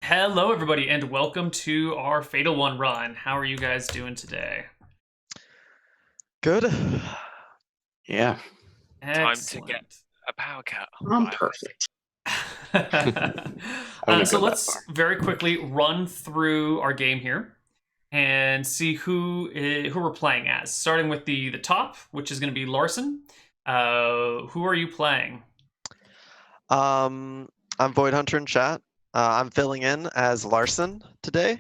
Hello, everybody, and welcome to our Fatal One run. How are you guys doing today? Good. Yeah. Time to Excellent. get a power cut. I'm perfect. So let's very quickly run through our game here and see who we're playing as. Starting with the top, which is going to be Larson. Who are you playing? I'm Void Hunter in chat. I'm filling in as Larson today.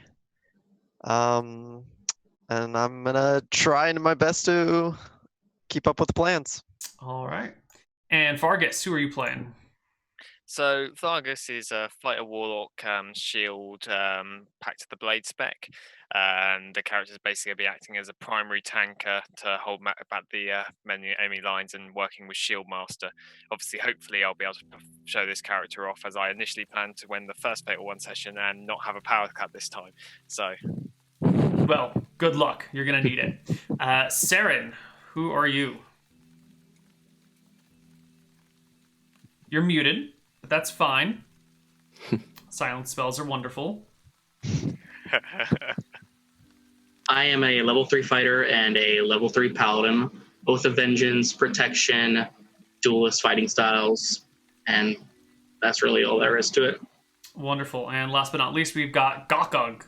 And I'm gonna try my best to keep up with the plans. All right. And Vargas, who are you playing? So Vargas is a fighter warlock shield packed to the blade spec. And the character is basically going to be acting as a primary tanker to hold back the many enemy lines and working with Shield Master. Obviously, hopefully, I'll be able to show this character off as I initially planned to win the first Fatal One session and not have a power cut this time. So, well, good luck. You're going to need it. Saren, who are you? You're muted, but that's fine. Silent spells are wonderful. I am a level 3 fighter and a level 3 paladin, both of vengeance, protection, duelist fighting styles, and that's really all there is to it. Wonderful. And last but not least, we've got Gokog.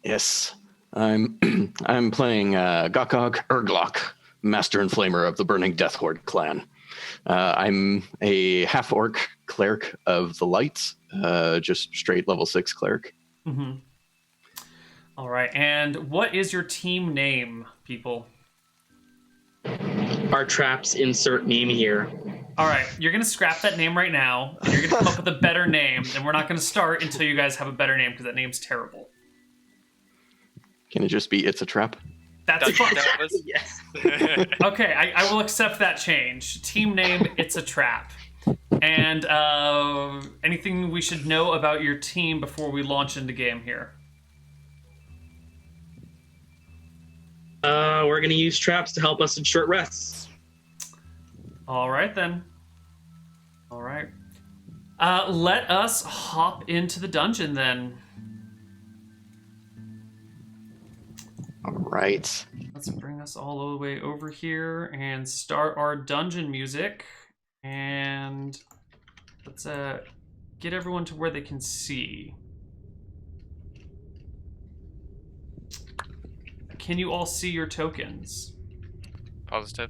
Yes. I'm playing Gokog Urglok, Master and Flamer of the Burning Death Horde clan. I'm a half-orc cleric of the light, just straight level 6 cleric. Mm-hmm. All right, and what is your team name, people? Our traps insert name here. All right, you're going to scrap that name right now. You're going to come up with a better name, and we're not going to start until you guys have a better name, because that name's terrible. Can it just be It's a Trap? That's fine. Yes. Okay, I will accept that change. Team name, It's a Trap. And anything we should know about your team before we launch into game here? We're going to use traps to help us in short rests. All right, then. All right. Let us hop into the dungeon, then. All right. Let's bring us all the way over here and start our dungeon music. And let's get everyone to where they can see. Can you all see your tokens? Positive.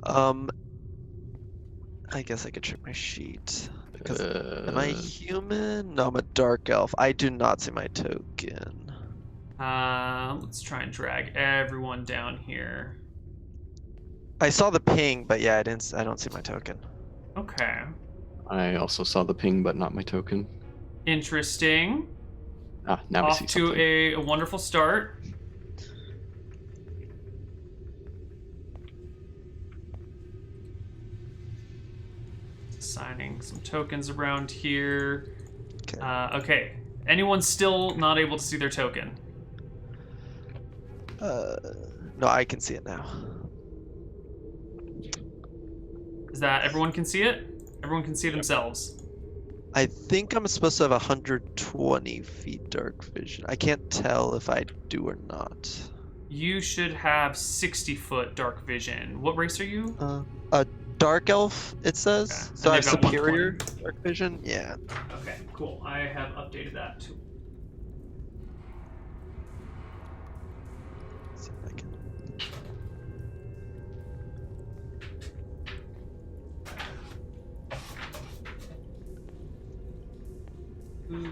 I guess I could check my sheet. Because am I human? No, I'm a dark elf. I do not see my token. Let's try and drag everyone down here. I saw the ping, but yeah, I don't see my token. Okay. I also saw the ping, but not my token. Interesting. Now I see Off to something. a wonderful start. Assigning some tokens around here. Okay. Okay. Anyone still not able to see their token? No, I can see it now. Is that everyone can see it? Everyone can see themselves. I think I'm supposed to have 120 feet dark vision. I can't tell if I do or not. You should have 60-foot dark vision. What race are you? A dark elf, it says. Okay. So I And have they've got superior 120. dark vision. Yeah. Okay, cool. I have updated that too. Let's see if I can.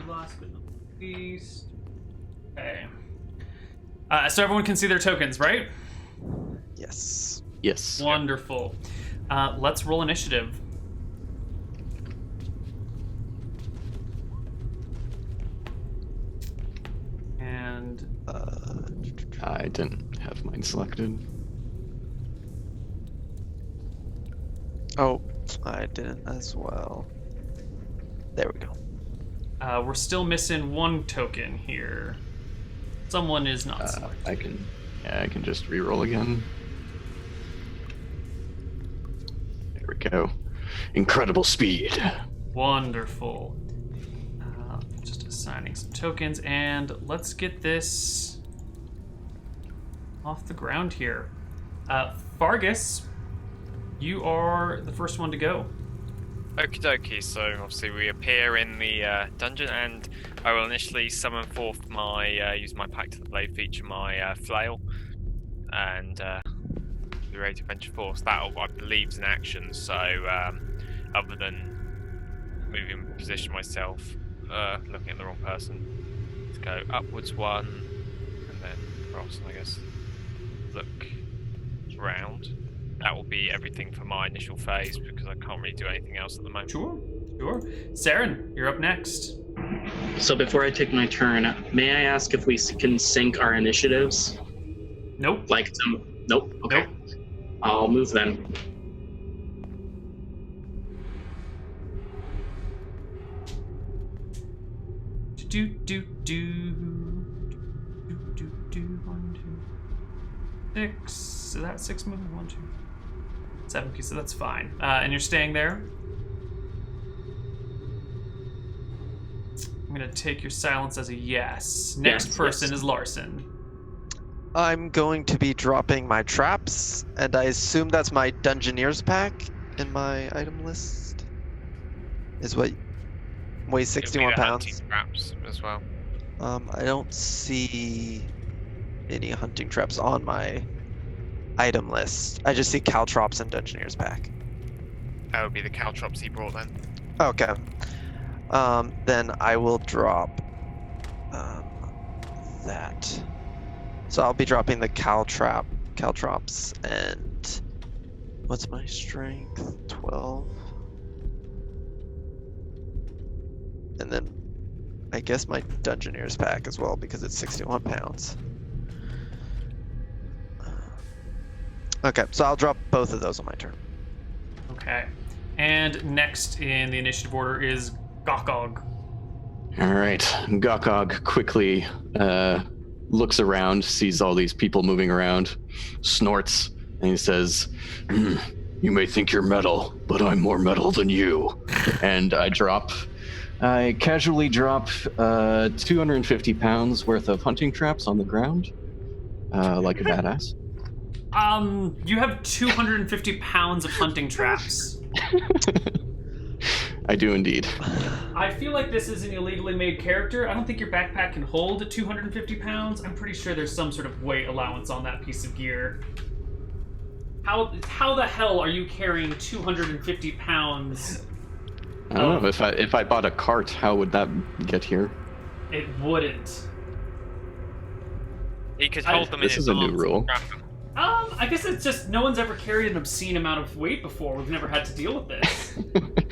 Last but not least. Okay. So everyone can see their tokens, right? Yes. Yes. Wonderful. Let's roll initiative. And I didn't have mine selected. Oh, I didn't as well. There we go. we're still missing one token here. Someone is not selected. I can just re-roll again. There we go. Incredible speed. Wonderful. Just assigning some tokens, and let's get this off the ground here. Fargus, you are the first one to go. Okie dokie, so obviously we appear in the dungeon, and I will initially summon forth my, use my Pact of the Blade feature, my flail, and be ready to venture forth. That, I believe, is an action, so other than moving position myself, looking at the wrong person, to go upwards one, and then across, I guess, look round. That will be everything for my initial phase, because I can't really do anything else at the moment. Sure. Saren, you're up next. So before I take my turn, may I ask if we can sync our initiatives? Nope. Nope. Okay. Nope. I'll move then. One, two, six. Is that 6 moving? 1, 2, 7 pieces. So that's fine. And you're staying there. I'm gonna take your silence as a yes. Next Yes, person yes. is Larson. I'm going to be dropping my traps, and I assume that's my Dungeoneer's pack in my item list. Is what weighs 61 pounds. Traps as well. I don't see any hunting traps on my item list. I just see caltrops and Dungeoneer's pack. That would be the caltrops he brought then. Okay. Then I will drop that. So I'll be dropping the caltrops, and what's my strength? 12. And then I guess my Dungeoneer's pack as well, because it's 61 pounds. Okay, so I'll drop both of those on my turn. Okay. And next in the initiative order is Gokog. All right. Gokog quickly looks around, sees all these people moving around, snorts, and he says, "You may think you're metal, but I'm more metal than you." And I casually drop 250 pounds worth of hunting traps on the ground, like a badass. You have 250 pounds of hunting traps. I do indeed. I feel like this is an illegally made character. I don't think your backpack can hold 250 pounds. I'm pretty sure there's some sort of weight allowance on that piece of gear. How the hell are you carrying 250 pounds? I don't know, if I bought a cart, how would that get here? It wouldn't. He could hold them in This his is a new arms and rule. grab them. I guess it's just no one's ever carried an obscene amount of weight before. We've never had to deal with this.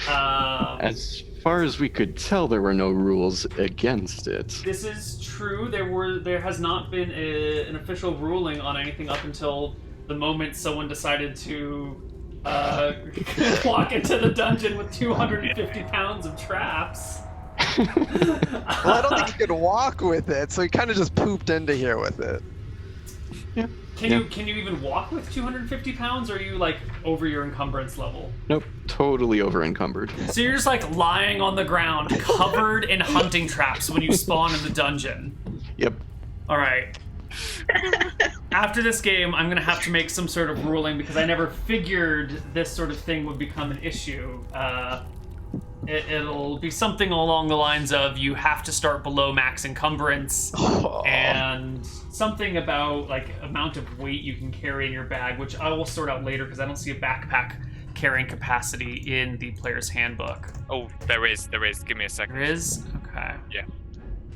As far as we could tell, there were no rules against it. This is true. There has not been an official ruling on anything up until the moment someone decided to walk into the dungeon with 250 pounds of traps. Well, I don't think he could walk with it, so he kind of just pooped into here with it. Yeah. Can you even walk with 250 pounds, or are you like over your encumbrance level? Nope, totally over encumbered. So you're just like lying on the ground, covered in hunting traps when you spawn in the dungeon. Yep. All right. After this game, I'm gonna have to make some sort of ruling because I never figured this sort of thing would become an issue. It'll be something along the lines of you have to start below max encumbrance, and something about like amount of weight you can carry in your bag, which I will sort out later because I don't see a backpack carrying capacity in the player's handbook. Oh, there is. Give me a second. There is? Okay. Yeah.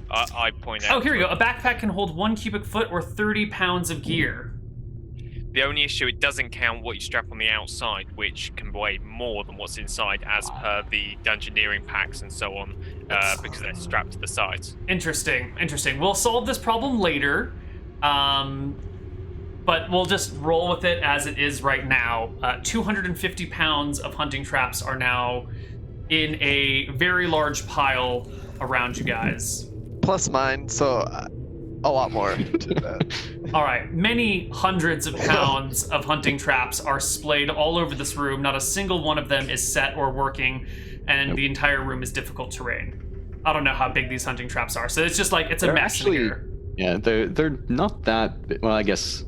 I point out. Oh, here we go. A backpack can hold 1 cubic foot or 30 pounds of gear. The only issue, it doesn't count what you strap on the outside, which can weigh more than what's inside as per the dungeoneering packs and so on, because they're strapped to the sides. Interesting. We'll solve this problem later, but we'll just roll with it as it is right now. 250 pounds of hunting traps are now in a very large pile around you guys. Plus mine, so a lot more to that. All right, many hundreds of pounds of hunting traps are splayed all over this room. Not a single one of them is set or working, and the entire room is difficult terrain. I don't know how big these hunting traps are, so it's just like it's a They're mess in here. Yeah, they're not that big. Well, I guess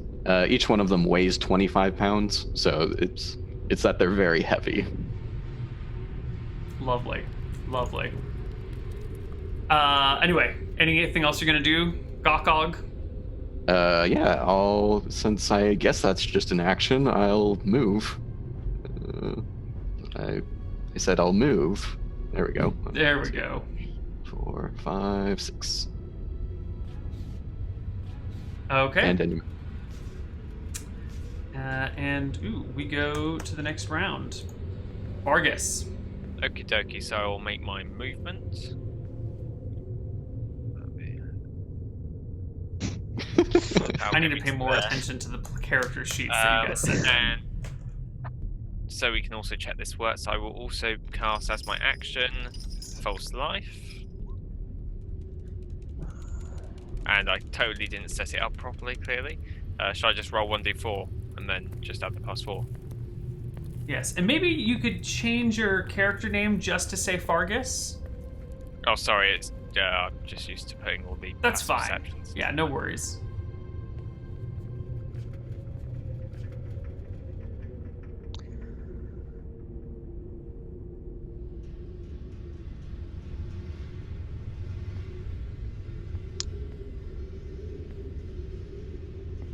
each one of them weighs 25 pounds, so it's that they're very heavy. Lovely. Anyway, anything else you're gonna do, Gokog? Yeah, since I guess that's just an action, I'll move. I said I'll move. There we go. There we go. 4, 5, 6. Okay. And then we go to the next round. Vargas. Okie dokie, so I'll make my movement. I need to pay more attention to the character sheets that you guys sent in. And so we can also check this works. I will also cast as my action False Life. And I totally didn't set it up properly, clearly. Should I just roll 1d4 and then just add the +4? Yes, and maybe you could change your character name just to say Fargus. Oh, sorry, it's I'm just used to putting all the That's passive fine. exceptions. Yeah, no worries.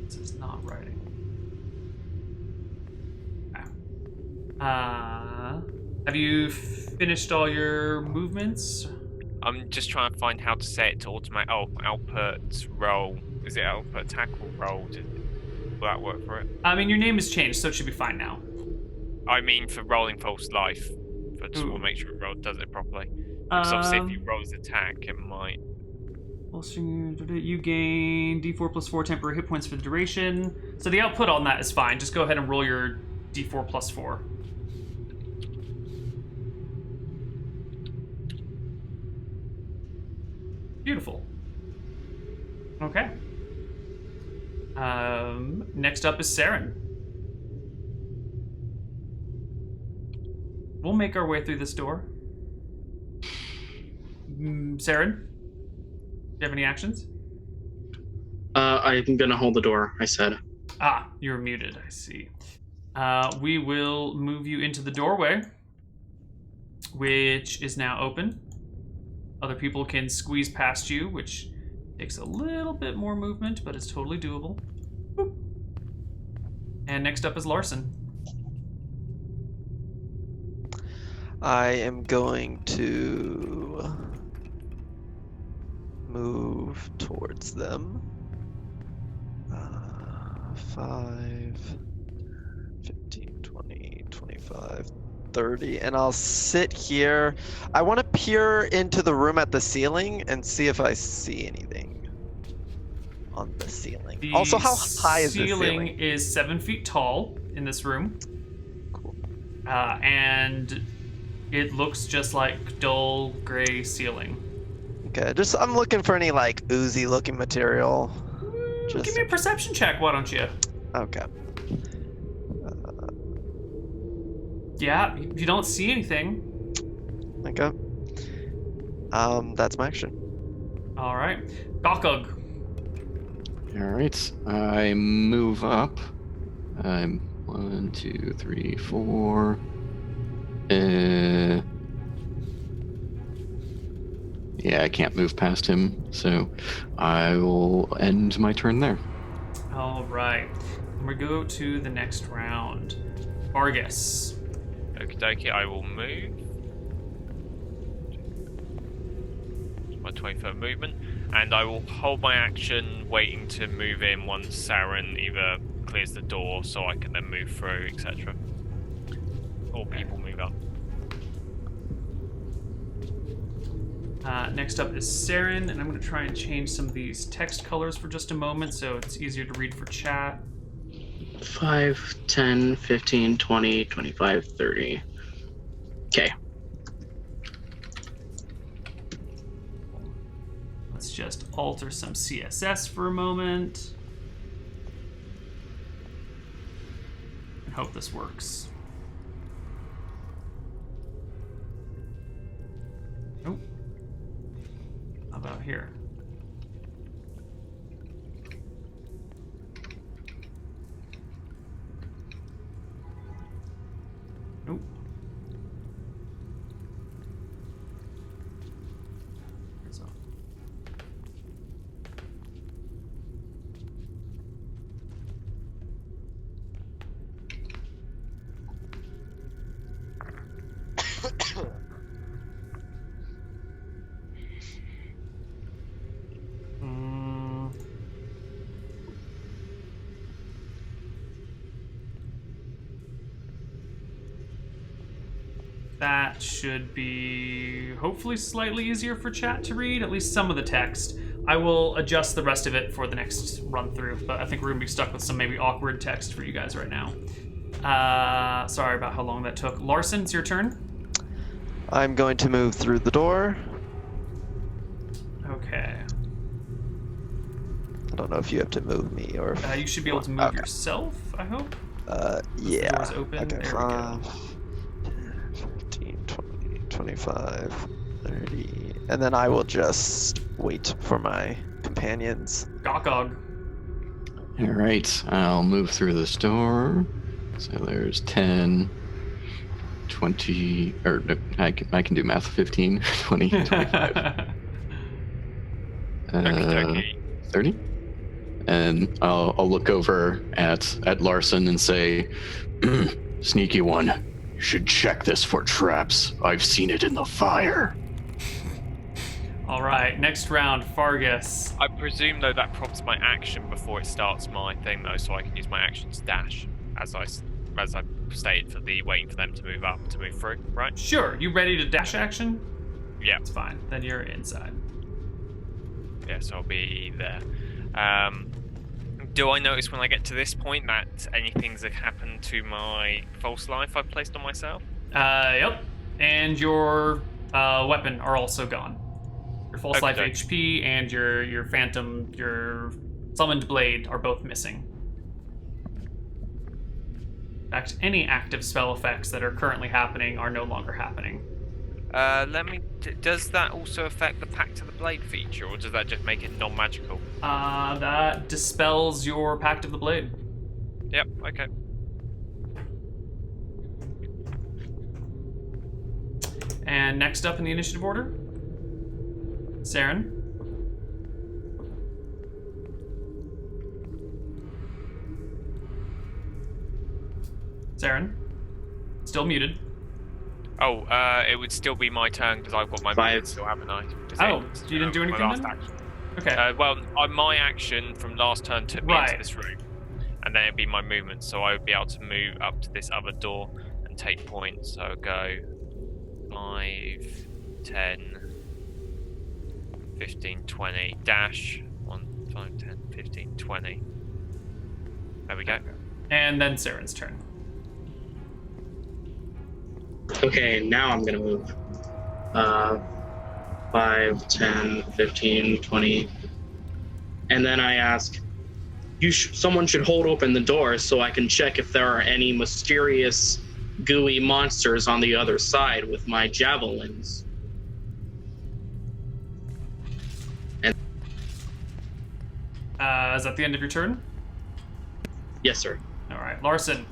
This is not writing. Have you finished all your movements? I'm just trying to find how to set it to automate. Oh, output roll. Is it output attack or roll? Will that work for it? I mean, your name has changed, so it should be fine now. I mean, for rolling False Life. I just want to make sure it does it properly. Because obviously, if you roll his attack, it might. You gain D4 plus 4 temporary hit points for the duration. So the output on that is fine. Just go ahead and roll your D4 plus 4. Beautiful. Okay. Next up is Saren. We'll make our way through this door. Saren, do you have any actions? I'm gonna hold the door, I said. Ah, you're muted, I see. We will move you into the doorway, which is now open. Other people can squeeze past you, which takes a little bit more movement, but it's totally doable. Boop. And next up is Larson. I am going to move towards them. 5, 15, 20, 25, 30, and I'll sit here. I want to peer into the room at the ceiling and see if I see anything on the ceiling. Also, how high is the ceiling? The ceiling is 7 feet tall in this room. Cool. And it looks just like dull gray ceiling. Okay, I'm looking for any like oozy looking material. Give me a perception check, why don't you? Okay. Yeah, you don't see anything. Okay. That's my action. All right, Gokug. all right, I move up. I'm 1, 2, 3, 4. Yeah, I can't move past him, so I will end my turn there. All right, and we go to the next round. Vargas. Okie dokie, I will move. My 20-foot movement. And I will hold my action, waiting to move in once Saren either clears the door so I can then move through, etc. Or people move up. Next up is Saren, and I'm going to try and change some of these text colors for just a moment so it's easier to read for chat. 5, 10, 15, 20, 25, 30. Okay. Let's just alter some CSS for a moment. And hope this works. Oh. How about here? Nope. So. That should be hopefully slightly easier for chat to read, at least some of the text. I will adjust the rest of it for the next run through, but I think we're gonna be stuck with some maybe awkward text for you guys right now. Sorry about how long that took. Larson, it's your turn. I'm going to move through the door. Okay. I don't know if you have to move me or if... You should be able to move Okay. yourself, I hope. Yeah. The door's open. Okay, There we go. 15, 20, 25, 30. And then I will just wait for my companions. Gawkog. All right, I'll move through this door. So there's 10, 20, or no, I can do math. 15, 20, 25, Okey-dokey. 30. And I'll look over at Larson and say, "Sneaky one, you should check this for traps. I've seen it in the fire." All right, next round, Fargus. I presume though that prompts my action before it starts my thing though, so I can use my action to dash as I stated for the waiting for them to move up to move through, right? Sure, you ready to dash action? Yeah. It's fine. Then you're inside. Yeah, so I'll be there. Do I notice when I get to this point that anything's happened to my false life I've placed on myself? Yep. And your weapon are also gone. Your false life Okay. HP and your phantom, your summoned blade are both missing. In fact, any active spell effects that are currently happening are no longer happening. Does that also affect the Pact of the Blade feature, or does that just make it non-magical? That dispels your Pact of the Blade. Yep, okay. And next up in the initiative order, Saren. Saren, still muted. Oh, it would still be my turn because I've got my 5. movement still, haven't I? Oh, you didn't do my anything last then? action. Okay. My action from last turn took me Right. into this room, and then it'd be my movement, so I would be able to move up to this other door and take points. So go 5, 10, 15, 20, dash 1, 5, 10, 15, 20. There we go. And then Saren's turn. Okay, now I'm gonna move. 5, 10, 15, 20. And then I ask, someone should hold open the door so I can check if there are any mysterious gooey monsters on the other side with my javelins. Is that the end of your turn? Yes, sir. All right, Larson.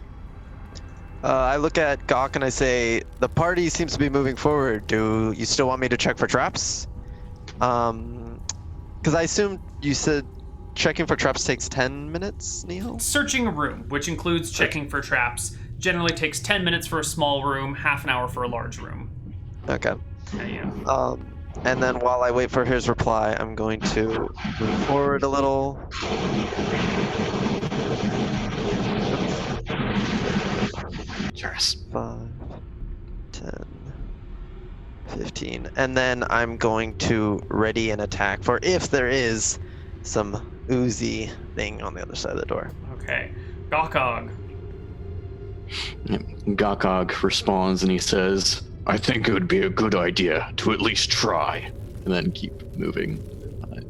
I look at Gawk and I say, the party seems to be moving forward. Do you still want me to check for traps? Because I assume you said checking for traps takes 10 minutes, Neal? Searching a room, which includes checking for traps, generally takes 10 minutes for a small room, half an hour for a large room. Okay. Yeah. And then while I wait for his reply, I'm going to move forward a little. Cheers. 5, 10, 15. And then I'm going to ready an attack for if there is some oozy thing on the other side of the door. Okay. Gawkog. Gawkog responds and he says, "I think it would be a good idea to at least try," and then keep moving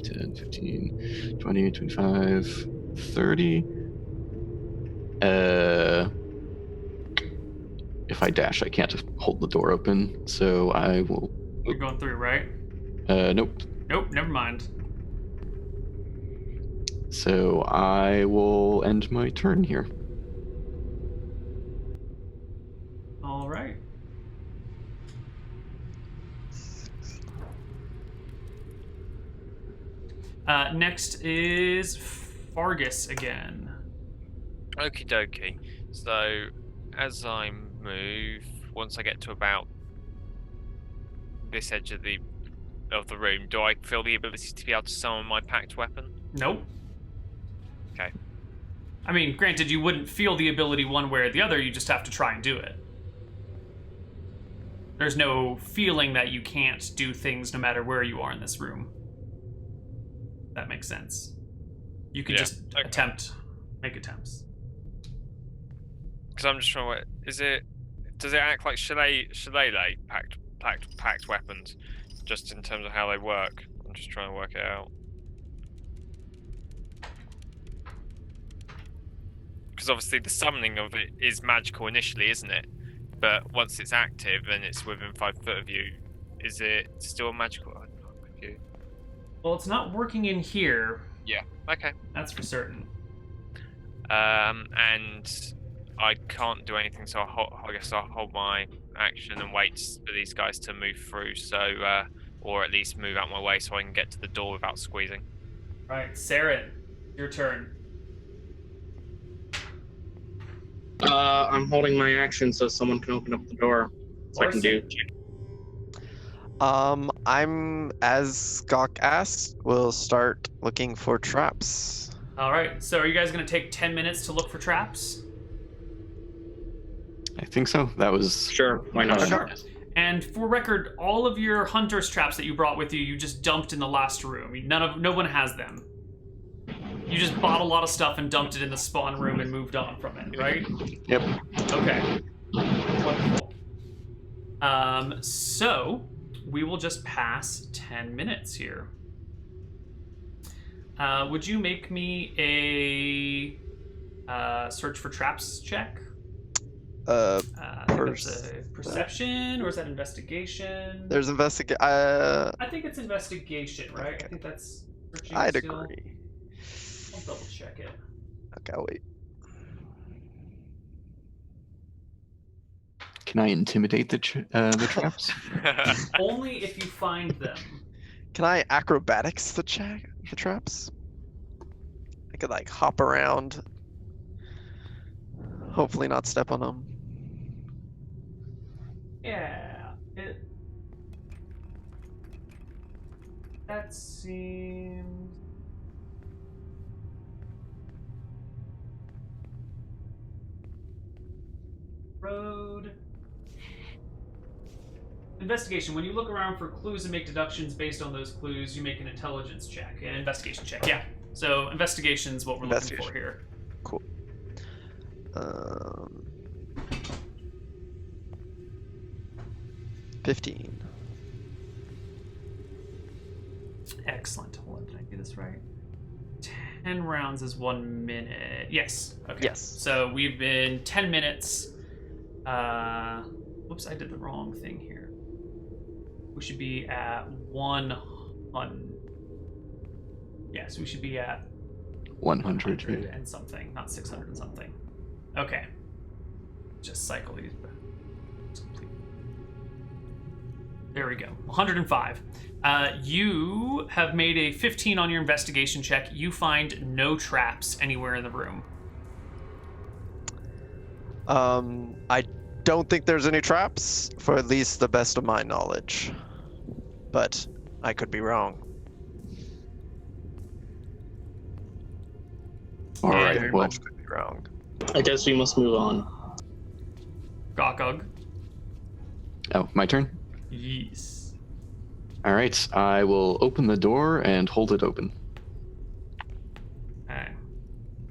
10, 15, 20, 25, 30. If I dash, I can't hold the door open, so I will. You're going through, right? Nope. Nope, never mind. So I will end my turn here. All right. Next is Fargus again. Okie dokie. So, as I move, once I get to about this edge of the room, do I feel the ability to be able to summon my packed weapon? Nope. Okay. I mean, granted, you wouldn't feel the ability one way or the other, you just have to try and do it. There's no feeling that you can't do things no matter where you are in this room. That makes sense. You can just make attempts. Because I'm just trying to. Does it act like shillelagh packed weapons, just in terms of how they work? I'm just trying to work it out. Because obviously the summoning of it is magical initially, isn't it? But once it's active and it's within 5 foot of you, is it still magical? I'm confused. Well, it's not working in here. Yeah. Okay. That's for certain. And I can't do anything, so I guess I'll hold my action and wait for these guys to move through, so or at least move out my way so I can get to the door without squeezing. Right, Saren, your turn. I'm holding my action so someone can open up the door. So I can do. I'm, as Gok asked, will start looking for traps. All right, so are you guys going to take 10 minutes to look for traps? I think so. That was... Sure, why not? Sure. And for record, all of your hunter's traps that you brought with you just dumped in the last room. No one has them. You just bought a lot of stuff and dumped it in the spawn room and moved on from it, right? Yep. Okay. Wonderful. So we will just pass 10 minutes here. Would you make me a search for traps check? I think that's a perception, or is that investigation? There's I think it's investigation, right? Okay. I think that's searching I'd skill. agree. I'll double check it. Okay, I'll wait. Can I intimidate the traps? Only if you find them. Can I acrobatics the traps? I could like hop around. Hopefully not step on them. Yeah. That seems... Road. Investigation. When you look around for clues and make deductions based on those clues, you make an intelligence check. An investigation check, yeah. So investigation's what we're looking for here. Cool. 15. Excellent. Hold on, did I do this right? 10 rounds is 1 minute. Yes. Okay. Yes. So we've been 10 minutes. Whoops, I did the wrong thing here. We should be at 100. Yes, we should be at 100. and something, not 600 and something. Okay. Just cycle these. There we go. 105. You have made a 15 on your investigation check. You find no traps anywhere in the room. I don't think there's any traps, for at least the best of my knowledge. But I could be wrong. All right. Very Well, much could be wrong. I guess we must move on. Gokog. oh, my turn. Yes. All right. I will open the door and hold it open. Okay.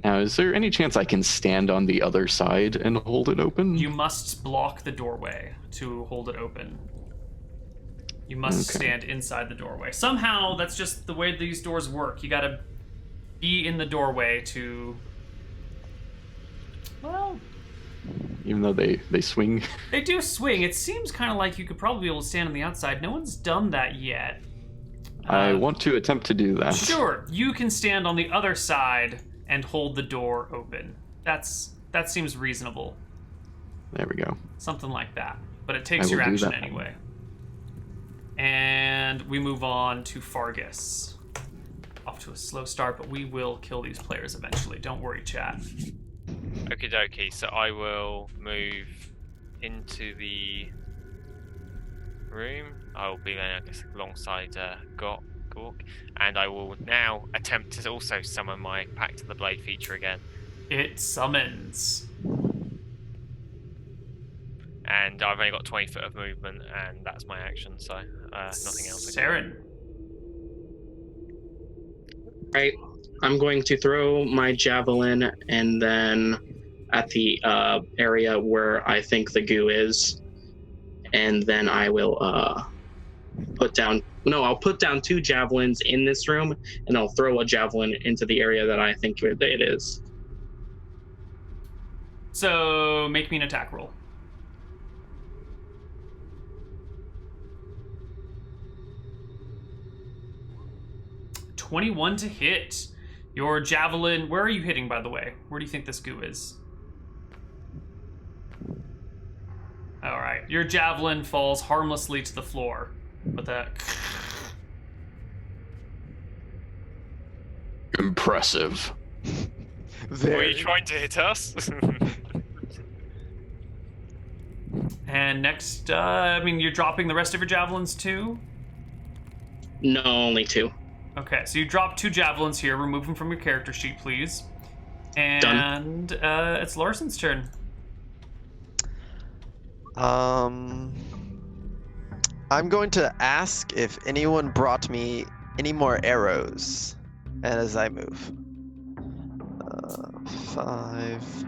Now, is there any chance I can stand on the other side and hold it open? You must block the doorway to hold it open. You must Okay. stand inside the doorway. Somehow, that's just the way these doors work. You gotta be in the doorway to... Well, Even though they swing. they do swing. It seems kind of like you could probably be able to stand on the outside. No one's done that yet. I want to attempt to do that. Sure, you can stand on the other side and hold the door open. That seems reasonable. There we go. Something like that. But it takes I your will do action that. anyway. And we move on to Fargus. Off to a slow start, but we will kill these players eventually. Don't worry, chat. Okie dokie, so I will move into the room. I will be then, I guess, alongside Gork, and I will now attempt to also summon my Pact to the Blade feature again. It summons. And I've only got 20 foot of movement, and that's my action, so nothing else. Saren. Right. I'm going to throw my javelin, and then at the area where I think the goo is, and then I will I'll put down 2 javelins in this room, and I'll throw a javelin into the area that I think it is. So make me an attack roll. .21 to hit. Your javelin. Where are you hitting, by the way? Where do you think this goo is? All right. Your javelin falls harmlessly to the floor with a... Impressive. Were you trying to hit us? And next, you're dropping the rest of your javelins too? No, only 2. Okay, so you drop 2 javelins here. Remove them from your character sheet, please. And it's Larson's turn. I'm going to ask if anyone brought me any more arrows, and as I move, 5,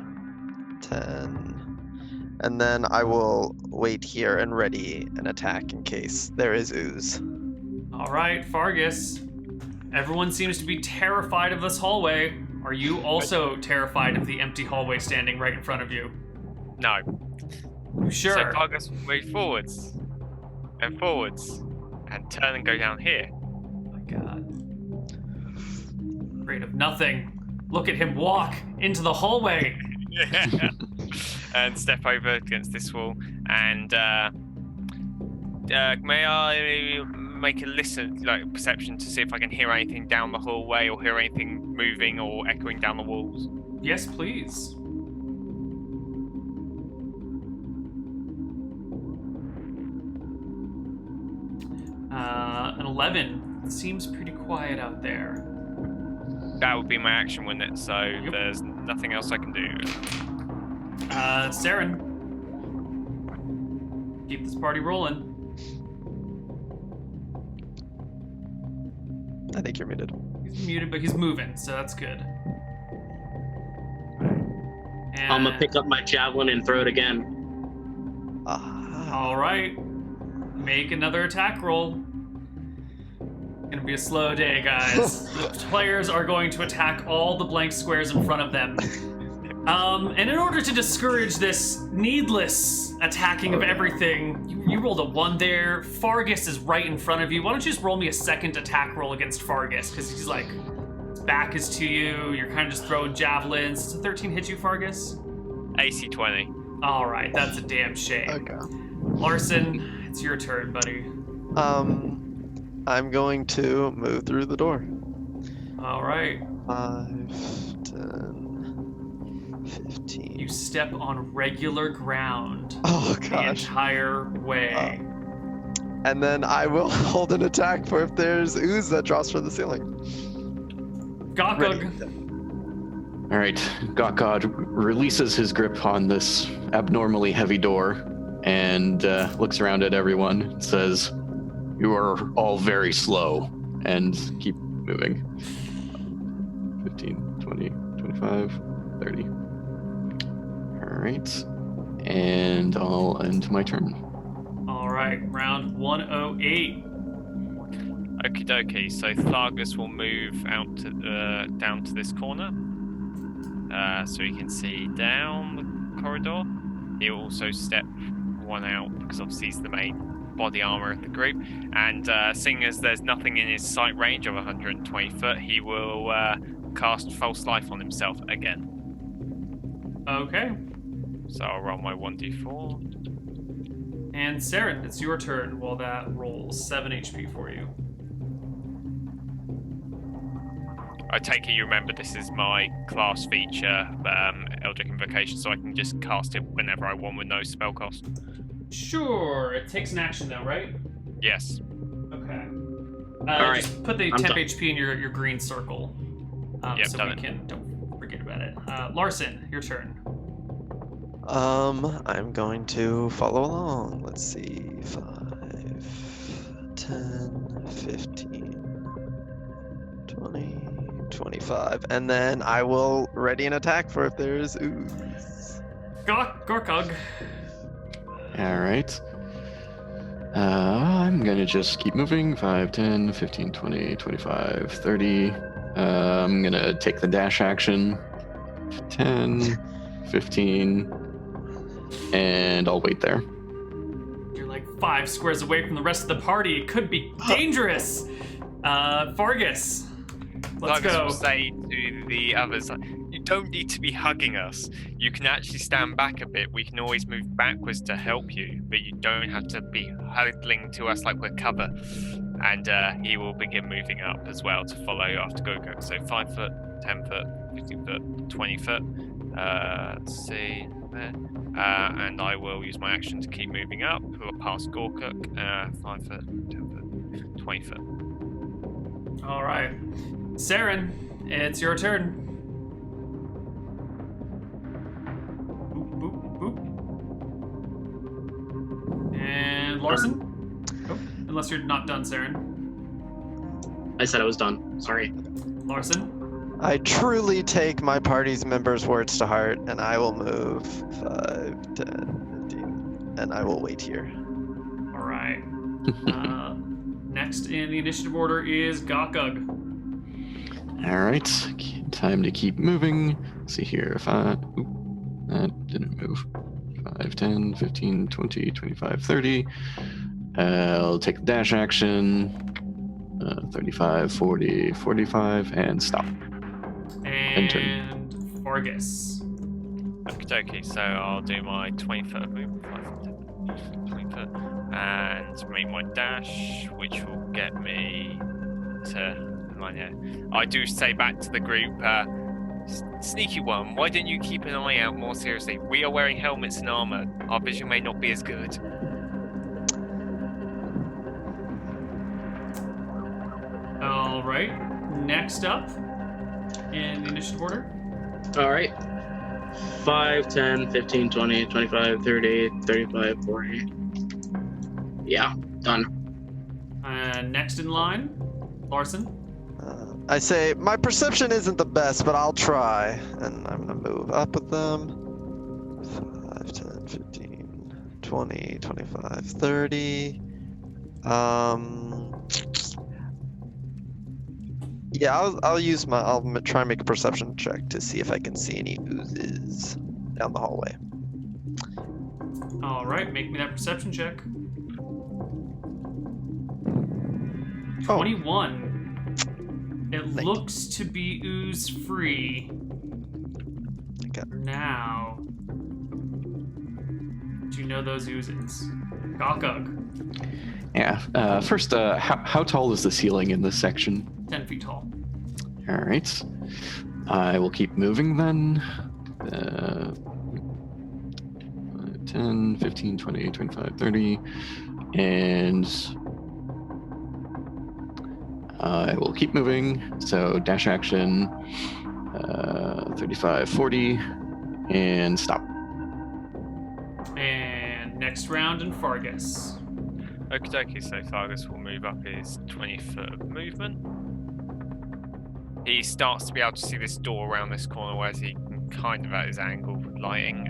10, and then I will wait here and ready an attack in case there is ooze. All right, Fargus. Everyone seems to be terrified of this hallway. Are you also terrified of the empty hallway standing right in front of you? No. Sure. So Fargus will move forwards, and turn and go down here. Oh my god. Afraid of nothing. Look at him walk into the hallway. Yeah. And step over against this wall. And may I make a perception to see if I can hear anything down the hallway or hear anything moving or echoing down the walls? Yes, please. An 11. Seems pretty quiet out there. That would be my action, wouldn't it? So there's nothing else I can do. Saren. Keep this party rolling. I think you're muted. He's muted, but he's moving, so that's good. And... I'm gonna pick up my javelin and throw it again. All right. Make another attack roll. Gonna be a slow day, guys. The players are going to attack all the blank squares in front of them. And in order to discourage this needless attacking of everything, you rolled a 1 there. Fargus is right in front of you. Why don't you just roll me a second attack roll against Fargus? Because he's like, his back is to you. You're kind of just throwing javelins. Does a 13 hit you, Fargus? AC 20. All right, that's a damn shame. Okay. Larson, it's your turn, buddy. I'm going to move through the door. All right. 5, 10, 15. You step on regular ground Oh the gosh. entire way. And then I will hold an attack for if there's ooze that drops from the ceiling. Gokug. All right, Gokod releases his grip on this abnormally heavy door and looks around at everyone and says, "You are all very slow," and keep moving. 15, 20, 25, 30. All right, and I'll end my turn. All right. right, round 108. Okie dokie. So Thargus will move out to down to this corner, so he can see down the corridor. He will also step one out because obviously he's the main body armor of the group. And seeing as there's nothing in his sight range of 120 foot, he will cast False Life on himself again. Okay. So I'll roll my 1d4. And Saren, it's your turn while that rolls 7 HP for you. I take it you remember this is my class feature, Eldritch Invocation, so I can just cast it whenever I want with no spell cost. Sure. It takes an action though, right? Yes. Okay. Alright, Just put the I'm temp done. HP in your green circle. Yep, so done we it. can don't forget about it. Larson, your turn. I'm going to follow along. Let's see. 5, 10, 15, 20, 25. And then I will ready an attack for if there's ooze. Gorkog. All right. I'm going to just keep moving. 5, 10, 15, 20, 25, 30. I'm going to take the dash action. 10, 15. And I'll wait there. You're like 5 squares away from the rest of the party. It could be dangerous. Fargus, let's Thargus go. will say to the others, you don't need to be hugging us. You can actually stand back a bit. We can always move backwards to help you, but you don't have to be huddling to us like we're cover. And he will begin moving up as well to follow after Goku. So 5 foot, 10 foot, 15 foot, 20 foot. Let's see there. And I will use my action to keep moving up past Gorkuk. 5 foot, 10 foot, 20 foot. All right. Saren, it's your turn. Boop, boop, boop. And Larson? Oh, unless you're not done, Saren. I said I was done. Sorry. Larson? I truly take my party's members' words to heart, and I will move 5, 10, 15, and I will wait here. All right. Next in the initiative order is Gokug. All right. Time to keep moving. Let's see here. If I... Oop, that didn't move. 5, 10, 15, 20, 25, 30. I'll take the dash action. 35, 40, 45, and stop. And Fargus. Okie dokie, so I'll do my 20 foot move, 5 foot, 10, 20 foot, and make my dash, which will get me to line here. I do say back to the group, sneaky one, why didn't you keep an eye out more seriously? We are wearing helmets and armor. Our vision may not be as good. All right. Next up in the initiative order. All right. 5, 10, 15, 20, 25, 30, 35, 40. Yeah, done. Next in line, Larson. I say, my perception isn't the best, but I'll try. And I'm going to move up with them. 5, 10, 15, 20, 25, 30. Yeah, I'll try and make a perception check to see if I can see any oozes down the hallway. All right, make me that perception check. Oh. 21. It Thank looks to be ooze free Okay. for now. Do you know those oozes? Gokug, Yeah. First, how tall is the ceiling in this section? 10 feet tall. All right. I will keep moving then. 10, 15, 20, 25, 30. And I will keep moving. So dash action, 35, 40, and stop. And next round in Fargus. Okie dokie, so Thargus will move up his 20 foot of movement. He starts to be able to see this door around this corner, whereas he can kind of at his angle with lighting.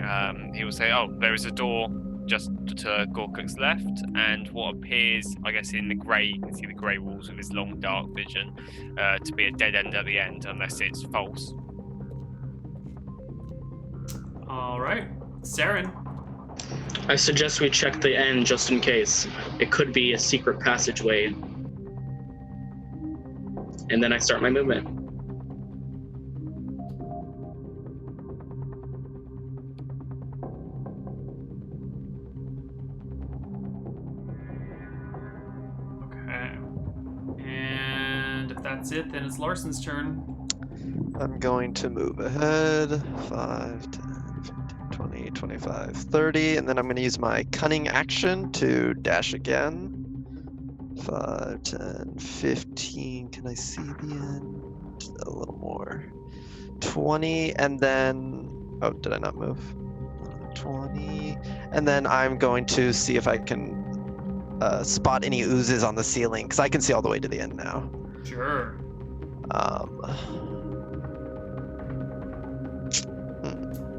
He will say, oh, there is a door just to Gorkuk's left, and what appears, I guess, in the grey, you can see the grey walls with his long dark vision, to be a dead end at the end, unless it's false. All right, Saren. I suggest we check the end just in case. It could be a secret passageway. And then I start my movement. Okay. And if that's it, then it's Larson's turn. I'm going to move ahead 5, 10, 15, 20, 25, 30, and then I'm going to use my cunning action to dash again. 5, 10, 15. Can I see the end? A little more. 20, and then. Oh, did I not move? 20. And then I'm going to see if I can spot any oozes on the ceiling, because I can see all the way to the end now. Sure.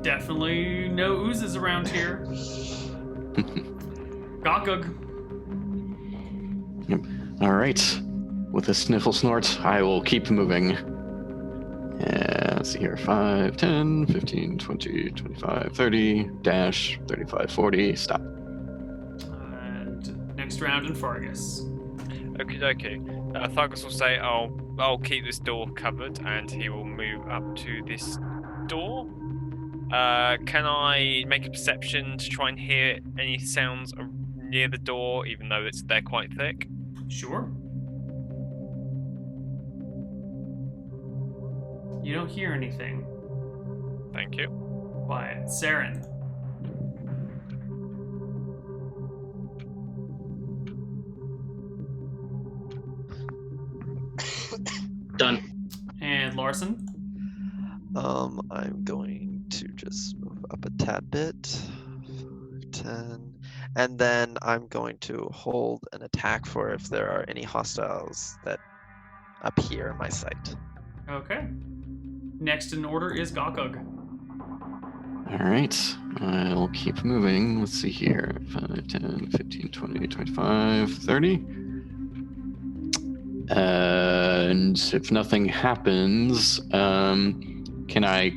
Definitely no oozes around here. Gokug. All right. With a sniffle snort, I will keep moving. Let's see here. 5, 10, 15, 20, 25, 30, dash, 35, 40, stop. And next round in Fargus. Okie dokie. Thargus will say, I'll keep this door covered, and he will move up to this door. Can I make a perception to try and hear any sounds near the door, even though they're quite thick? Sure. You don't hear anything. Thank you. Quiet. Saren. Done. And Larson. I'm going to just move up a tad bit. 5, 10. And then I'm going to hold an attack for if there are any hostiles that appear in my sight. Okay. Next in order is Gokug. All right. I'll keep moving. Let's see here. 5, 10, 15, 20, 25, 30. And if nothing happens, can I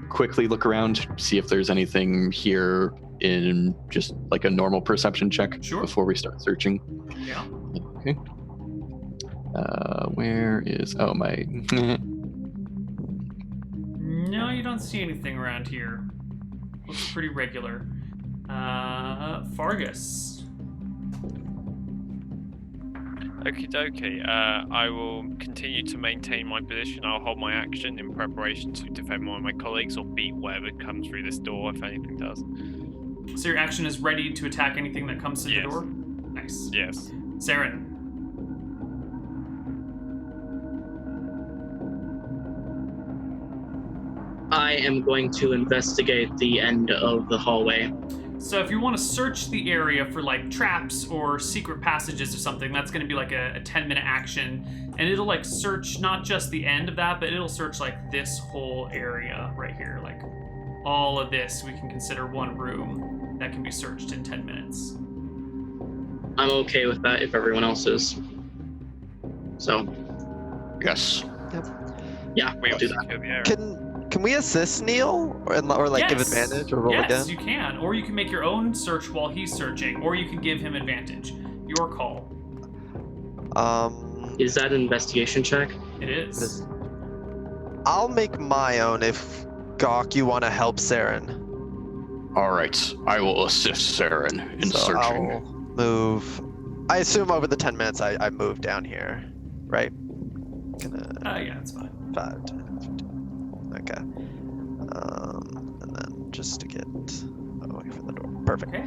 quickly look around, see if there's anything here in just like a normal perception check before we start searching? Yeah. Okay. Where is... Oh, my... No, you don't see anything around here. Looks pretty regular. Fargus. Okie dokie. I will continue to maintain my position. I'll hold my action in preparation to defend one of my colleagues or beat whatever comes through this door if anything does. So your action is ready to attack anything that comes through the door? Nice. Yes. Saren. I am going to investigate the end of the hallway. So if you want to search the area for like traps or secret passages or something, that's going to be like a 10-minute action. And it'll like search not just the end of that, but it'll search like this whole area right here. Like all of this we can consider one room that can be searched in 10 minutes. I'm okay with that if everyone else is. So. Yes. Yep. Yeah, we'll do that. Can we assist Neal or like give advantage or roll again? Yes, you can. Or you can make your own search while he's searching, or you can give him advantage. Your call. Is that an investigation check? It is. I'll make my own if Gok, you want to help Saren. All right, I will assist Saren in searching. I'll move. I assume over the 10 minutes I move down here, right? Yeah, that's fine. 5, 10, 15. Okay. And then just to get away from the door. Perfect. Okay.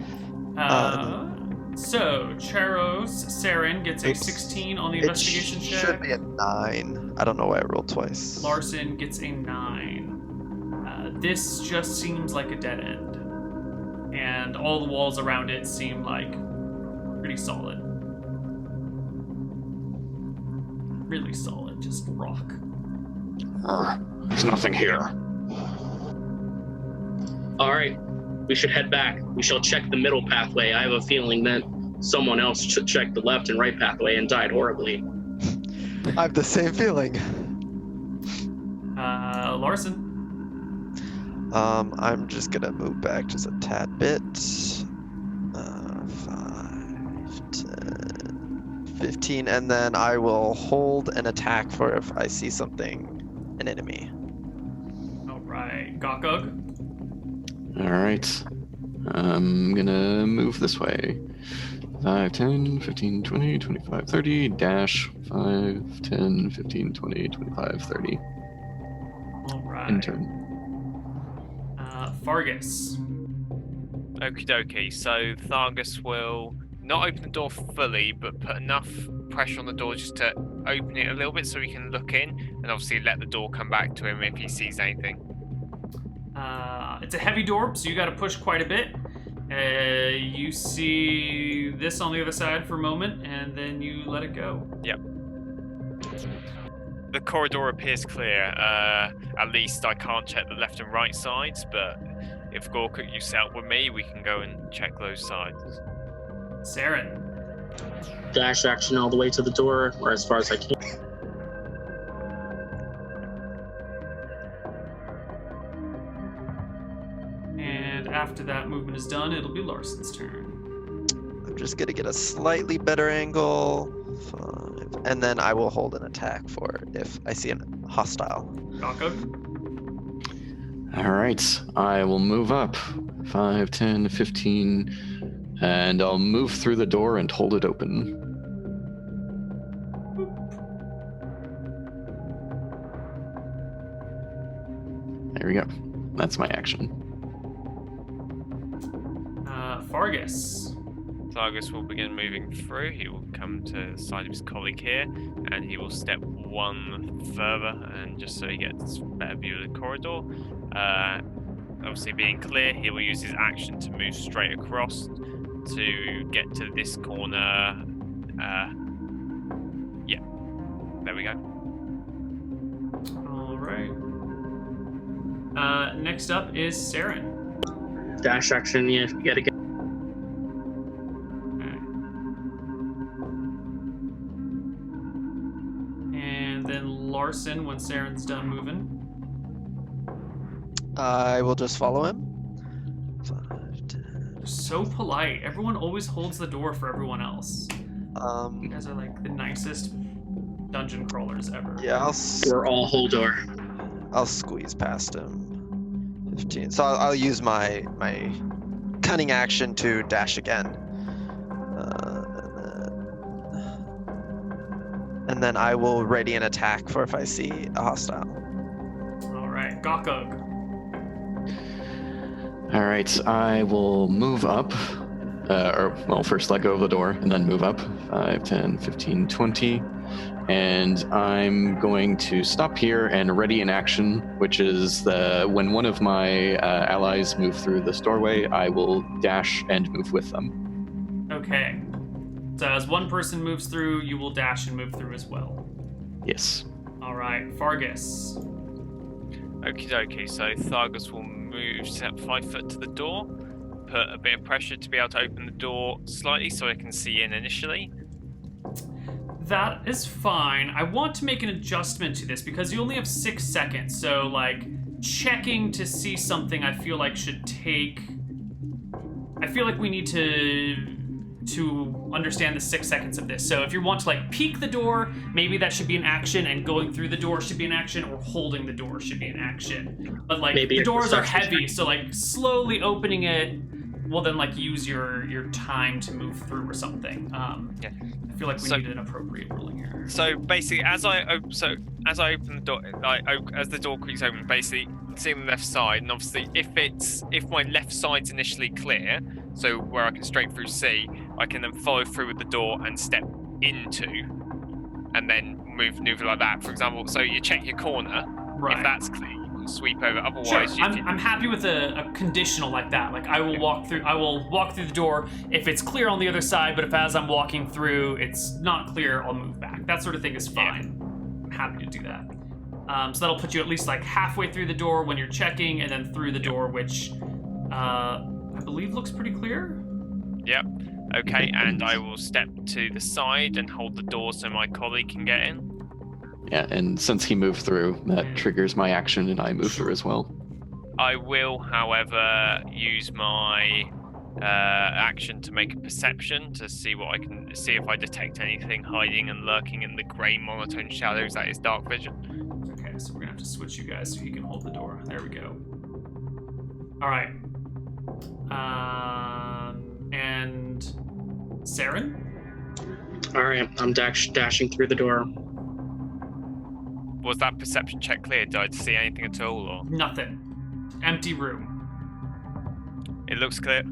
So, Charos Saren gets a 16 on the investigation check. It should be a 9. I don't know why I rolled twice. Larson gets a 9. This just seems like a dead end. And all the walls around it seem like pretty solid. Really solid, just rock. There's nothing here. All right. We should head back. We shall check the middle pathway. I have a feeling that someone else should check the left and right pathway and died horribly. I have the same feeling. Larson. I'm just gonna move back just a tad bit. 5, 10, 15, and then I will hold an attack for if I see something, an enemy. All right, Gokog. All right. I'm gonna move this way. 5, 10, 15, 20, 25, 30, dash 5, 10, 15, 20, 25, 30. All right. In turn. Fargus. Okie dokie. So Thargus will not open the door fully, but put enough pressure on the door just to open it a little bit so he can look in, and obviously let the door come back to him if he sees anything. It's a heavy door, so you got to push quite a bit. You see this on the other side for a moment, and then you let it go. Yep. The corridor appears clear. At least I can't check the left and right sides, but if Gorkut, you set up with me, we can go and check those sides. Saren. Dash action all the way to the door, or as far as I can. And after that movement is done, it'll be Larson's turn. I'm just gonna get a slightly better angle. 5, and then I will hold an attack for it if I see a hostile. Gokog. All right. I will move up 5, 10, 15, and I'll move through the door and hold it open. There we go. That's my action. Fargus. Thargus will begin moving through. He will come to the side of his colleague here, and he will step one further, and just so he gets a better view of the corridor. Obviously being clear, he will use his action to move straight across to get to this corner. Yeah, there we go. All right. Next up is Saren. Dash action, yeah, you gotta get. And then Larson, when Saren's done moving. I will just follow him. 5, 10. They're so polite. Everyone always holds the door for everyone else. You guys are like the nicest dungeon crawlers ever. Yeah, We're all hold door. I'll squeeze past him. 15. So I'll use my cunning action to dash again. And then I will ready an attack for if I see a hostile. All right, Gokog. All right. I will move up. First let go of the door and then move up 5, 10, 15, 20. And I'm going to stop here and ready an action, which is when one of my allies move through this doorway, I will dash and move with them. Okay. So as one person moves through, you will dash and move through as well. Yes. All right, Fargus. Okie dokie, so Thargus will move, step 5 foot to the door, put a bit of pressure to be able to open the door slightly so I can see in initially. That is fine. I want to make an adjustment to this because you only have 6 seconds. So, like, checking to see something I feel like should take... I feel like we need to understand the 6 seconds of this. So if you want to, like, peek the door, maybe that should be an action, and going through the door should be an action, or holding the door should be an action. But, like, Maybe the doors are perception heavy, so, like, slowly opening it will then, like, use your time to move through or something. Yeah. I feel like we need an appropriate ruling here. So basically, as I open the door, as the door creaks open, basically seeing the left side, and obviously if my left side's initially clear, so where I can straight through see, I can then follow through with the door and step into, and then move like that. For example, so you check your corner. Right. If that's clear, you can sweep over. Sure, Otherwise, I'm happy with a conditional like that. Like I will walk through the door if it's clear on the other side, but if as I'm walking through it's not clear, I'll move back. That sort of thing is fine. I'm happy to do that. So that'll put you at least like halfway through the door when you're checking, and then through the door, which I believe looks pretty clear. Yep. Okay, and I will step to the side and hold the door so my colleague can get in. Yeah, and since he moved through, that triggers my action, and I move through as well. I will, however, use my action to make a perception to see what I can see if I detect anything hiding and lurking in the grey monotone shadows that is dark vision. Okay, so we're gonna have to switch you guys so he can hold the door. There we go. All right. And Saren? All right, I'm dashing through the door. Was that perception check clear? Did I see anything at all, or Nothing. Empty room. it looks clear?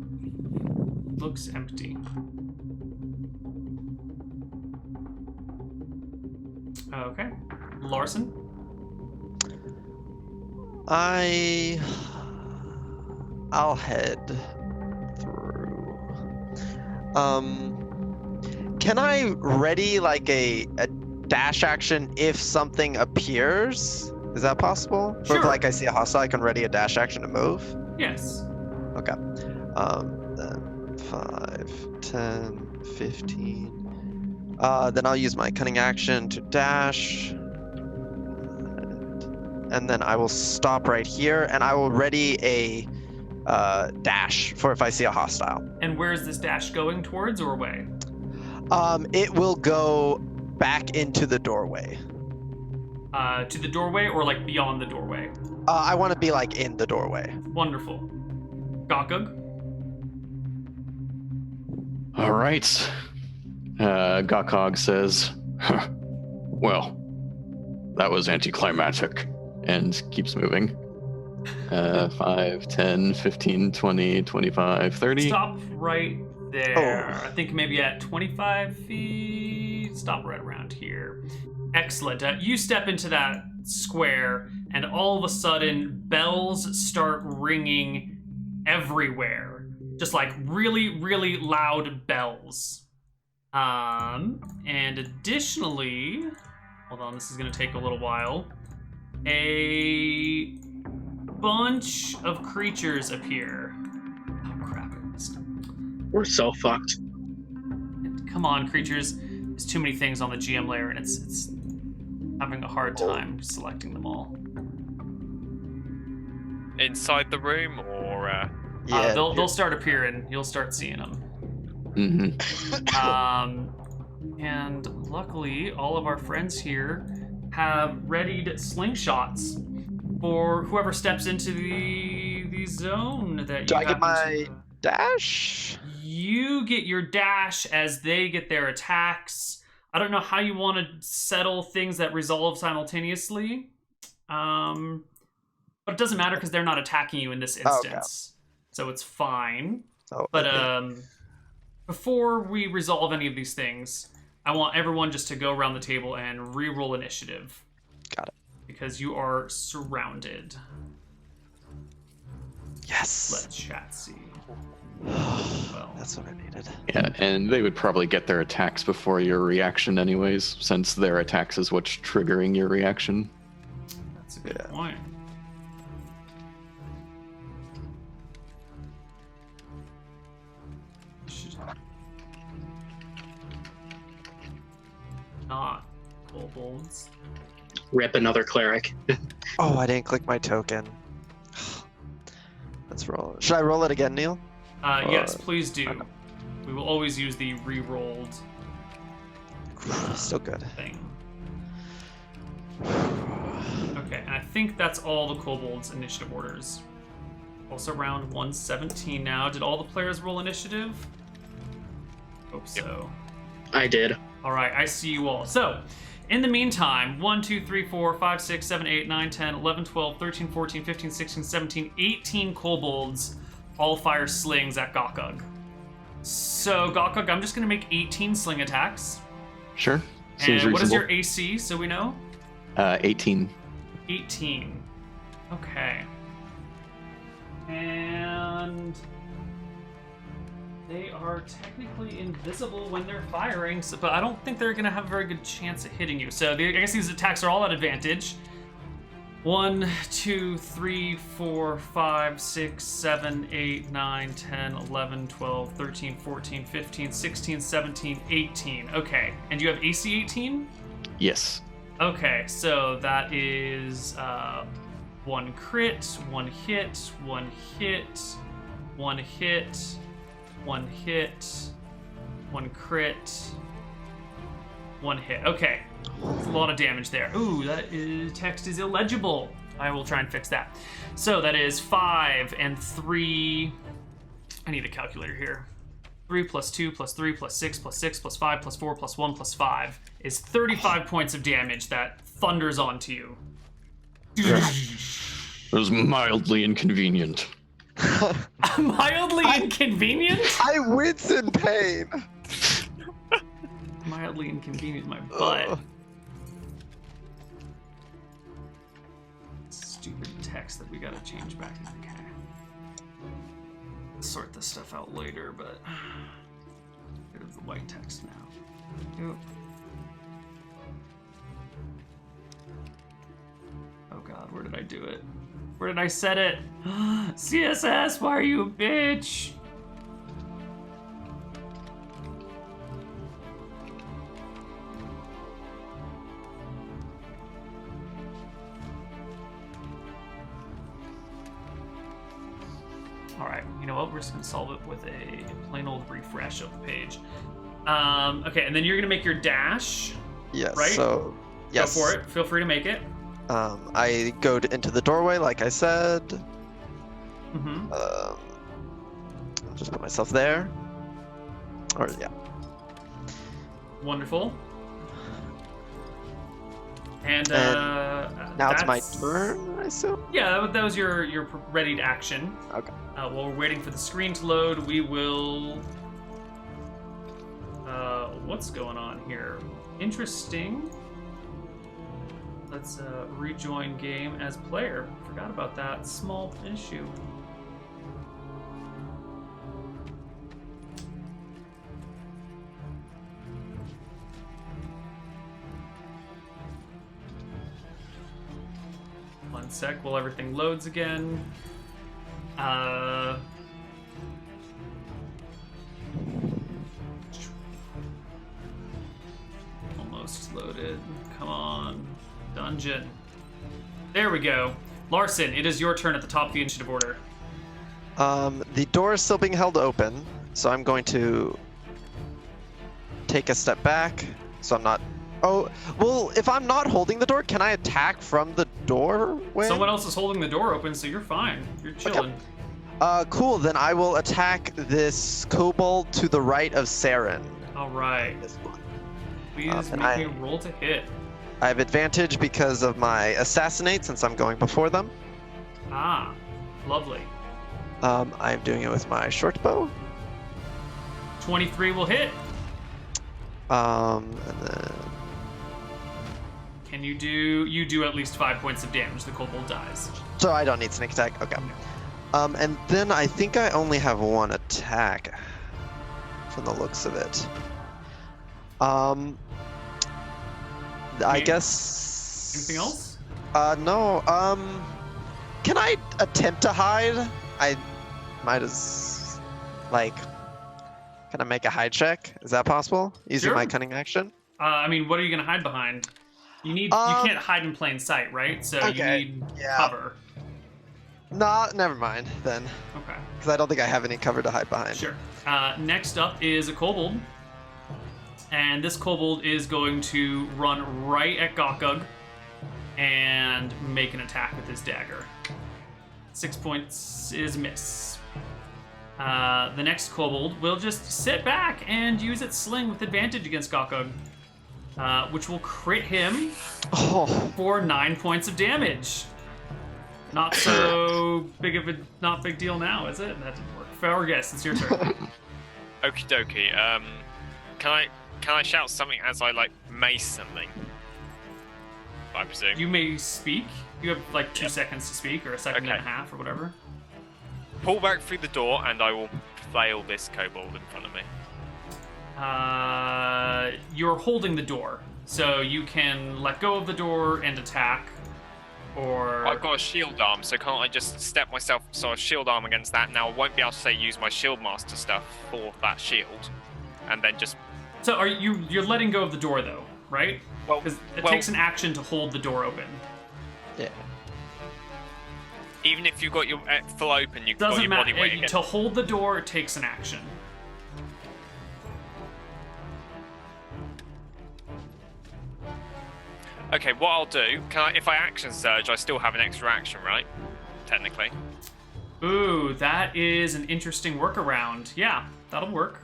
Looks empty. Okay. Larson? I'll head through. Can I ready like a dash action if something appears? Is that possible? Sure. Or if like I see a hostile, I can ready a dash action to move? Yes. Okay. Then 5, 10, 15. Then I'll use my cunning action to dash. And then I will stop right here, and I will ready a dash for if I see a hostile. And where is this dash going towards or away? It will go back into the doorway. To the doorway or like beyond the doorway? I want to be like in the doorway. Wonderful. Gokug? All right. Gokog says, huh, well, that was anticlimactic, and keeps moving. 5, 10, 15, 20, 25, 30. Stop right there. Oh. I think maybe at 25 feet. Stop right around here. Excellent. You step into that square, and all of a sudden, bells start ringing everywhere. Just like really, really loud bells. And additionally, hold on, this is going to take a little while. A bunch of creatures appear. Oh, crap. I missed them. We're so fucked. Come on, creatures. There's too many things on the GM layer, and it's having a hard time selecting them all. Inside the room, or Yeah. They'll start appearing. You'll start seeing them. And luckily, all of our friends here have readied slingshots for whoever steps into the zone that you Do I get happen my to- dash? You get your dash as they get their attacks. I don't know how you want to settle things that resolve simultaneously. But it doesn't matter because they're not attacking you in this instance. So it's fine. Oh, But okay. before we resolve any of these things, I want everyone just to go around the table and re-roll initiative. Got it. Because you are surrounded. Yes. Let's chat see. Well, That's what I needed. Yeah, and they would probably get their attacks before your reaction anyways, since their attacks is what's triggering your reaction. that's a good Yeah. point. Should not kobolds. Rip another cleric. Oh, I didn't click my token. Let's roll. Should I roll it again, Neal? Yes, please do. We will always use the re-rolled Still good. thing. Okay, and I think that's all the kobolds' initiative orders. Also round 117 now. Did all the players roll initiative? Hope so. I did. All right, I see you all. So, in the meantime, 1, 2, 3, 4, 5, 6, 7, 8, 9, 10, 11, 12, 13, 14, 15, 16, 17, 18 kobolds all fire slings at Gokug. So, Gokug, I'm just going to make 18 sling attacks. Sure. Seems And what is reasonable. your AC, so we know? 18. 18. Okay. And they are technically invisible when they're firing, so, but I don't think they're going to have a very good chance at hitting you. So I guess these attacks are all at advantage. 1, 2, 3, 4, 5, 6, 7, 8, 9, 10, 11, 12, 13, 14, 15, 16, 17, 18. Okay. And you have AC 18? Yes. Okay, so that is 1 crit, 1 hit, 1 hit, 1 hit, 1 hit, 1 crit, 1 hit. Okay. That's a lot of damage there. Ooh, text is illegible. I will try and fix that. So that is 5 and 3. I need a calculator here. 3 plus 2 plus 3 plus 6 plus 6 plus 5 plus 4 plus 1 plus 5 is 35 points of damage that thunders onto you. It was mildly inconvenient. Mildly inconvenient? I wince in pain. Mildly inconvenient my butt. Stupid text that we gotta change back. Okay. Sort this stuff out later, but get rid of the white text now. Yep. Oh god, where did I do it? Where did I set it? CSS, why are you a bitch? Alright, you know what? We're just going to solve it with a plain old refresh of the page. Okay, and then you're going to make your dash. Yes. Right? So, yes. Go for it. Feel free to make it. I go into the doorway, like I said. Mm-hmm. I'll just put myself there. Or, yeah. Wonderful. And now it's my turn, I assume? Yeah, that was your readied action. Okay. While we're waiting for the screen to load, we will... what's going on here? Interesting. Let's rejoin game as player. Forgot about that small issue. One sec while everything loads again. Almost loaded. Come on. Dungeon. There we go. Larson, it is your turn at the top of the initiative order. The door is still being held open, so I'm going to take a step back, so I'm not... Oh, well, if I'm not holding the door, can I attack from the doorway? Someone else is holding the door open, so you're fine. You're chilling. Okay. Cool, then I will attack this kobold to the right of Saren. All right. This one. Please make me roll to hit. I have advantage because of my assassinate, since I'm going before them. Ah, lovely. I'm doing it with my short bow. 23 will hit. And then... Can you do at least 5 points of damage. The kobold dies. So I don't need sneak attack? Okay. And then I think I only have one attack from the looks of it. I guess... Anything else? No. Can I attempt to hide? I might as... Can I make a hide check? Is that possible? Using my cunning action? I mean, what are you going to hide behind? You can't hide in plain sight, right? So okay, you need cover. Nah, never mind then. Okay. Because I don't think I have any cover to hide behind. Sure. Next up is a kobold. And this kobold is going to run right at Gokug and make an attack with his dagger. 6 points is a miss. The next kobold will just sit back and use its sling with advantage against Gokug, which will crit him for 9 points of damage. Not so big deal now, is it? That didn't work. Fergus, it's your turn. Okie dokie. Can I shout something as I mace something? I presume. You may speak. You have 2 seconds to speak, or a second and a half, or whatever. Pull back through the door, and I will flail this kobold in front of me. You're holding the door, so you can let go of the door and attack. Or I've got a shield arm, so can't I just step myself sort of shield arm against that? Now I won't be able to say use my shield master stuff for that shield, and then just. so are you're letting go of the door though, right? Well, Because it takes an action to hold the door open. Yeah. even if you've got your full open, you've got Doesn't your body matter. weight against. To hold the door, it takes an action. Okay, what I'll do, if I action surge, I still have an extra action, right? Technically. Ooh, that is an interesting workaround. Yeah, that'll work.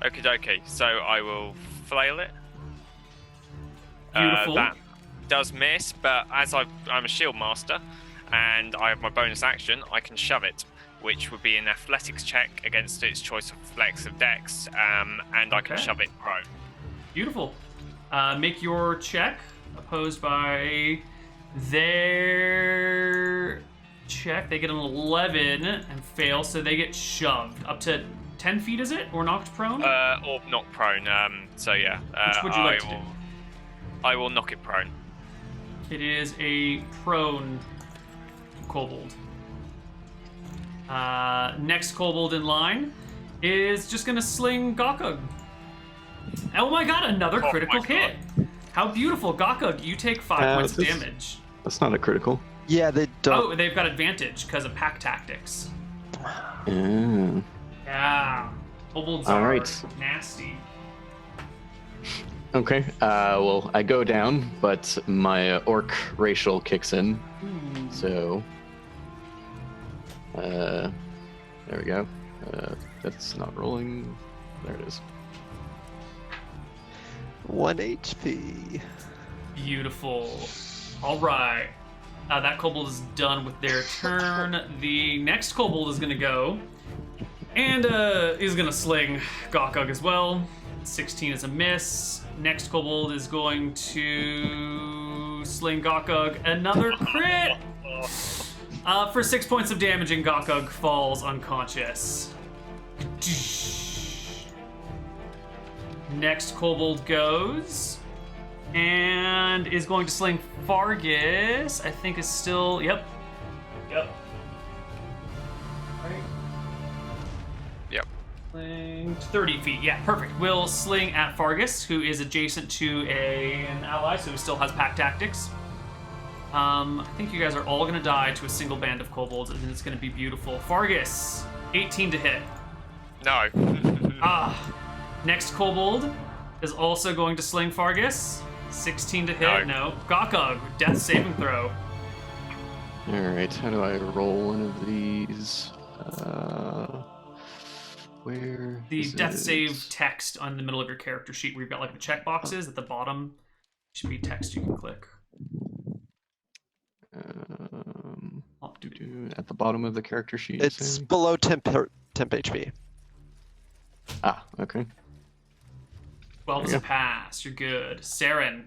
Okie dokie, so I will flail it. Beautiful. That does miss, but as I'm a shield master, and I have my bonus action, I can shove it, which would be an athletics check against its choice of flex of dex, and I can Okay. shove it prone. Beautiful. Make your check, opposed by their check. They get an 11 and fail, so they get shoved. Up to 10 feet, is it? Or knocked prone? Or not prone, so yeah. Which would you like to do? I will knock it prone. It is a prone kobold. Next kobold in line is just gonna sling Gokug. Oh my god, another Oh critical my hit. How beautiful. Gokug, you take 5 points of this- damage. That's not a critical. Yeah, they don't. Oh, they've got advantage because of pack tactics. Yeah. Yeah. Kobolds All are right. nasty. Okay. Well, I go down, but my orc racial kicks in. So, there we go. That's not rolling. There it is. 1 HP. Beautiful. All right. That kobold is done with their turn. The next kobold is going to go and is going to sling Gokug as well. 16 is a miss. Next kobold is going to sling Gokug. Another crit! For 6 points of damage, and Gokug falls unconscious. Next kobold goes and is going to sling Fargus. I think is still. Yep. Right. Yep. Sling 30 feet. Yeah, perfect. We'll sling at Fargus, who is adjacent to an ally, so he still has pack tactics. I think you guys are all gonna die to a single band of kobolds, and it's gonna be beautiful. Fargus, 18 to hit. No. Next kobold is also going to sling Fargus. 16 to hit. No. Gokug, death saving throw. All right. How do I roll one of these? Where? The is death it? save text on the middle of your character sheet where you've got like the check boxes at the bottom should be text you can click. At the bottom of the character sheet. It's say? below temp HP. Ah, okay. 12 is There a you go. pass. You're good. Saren.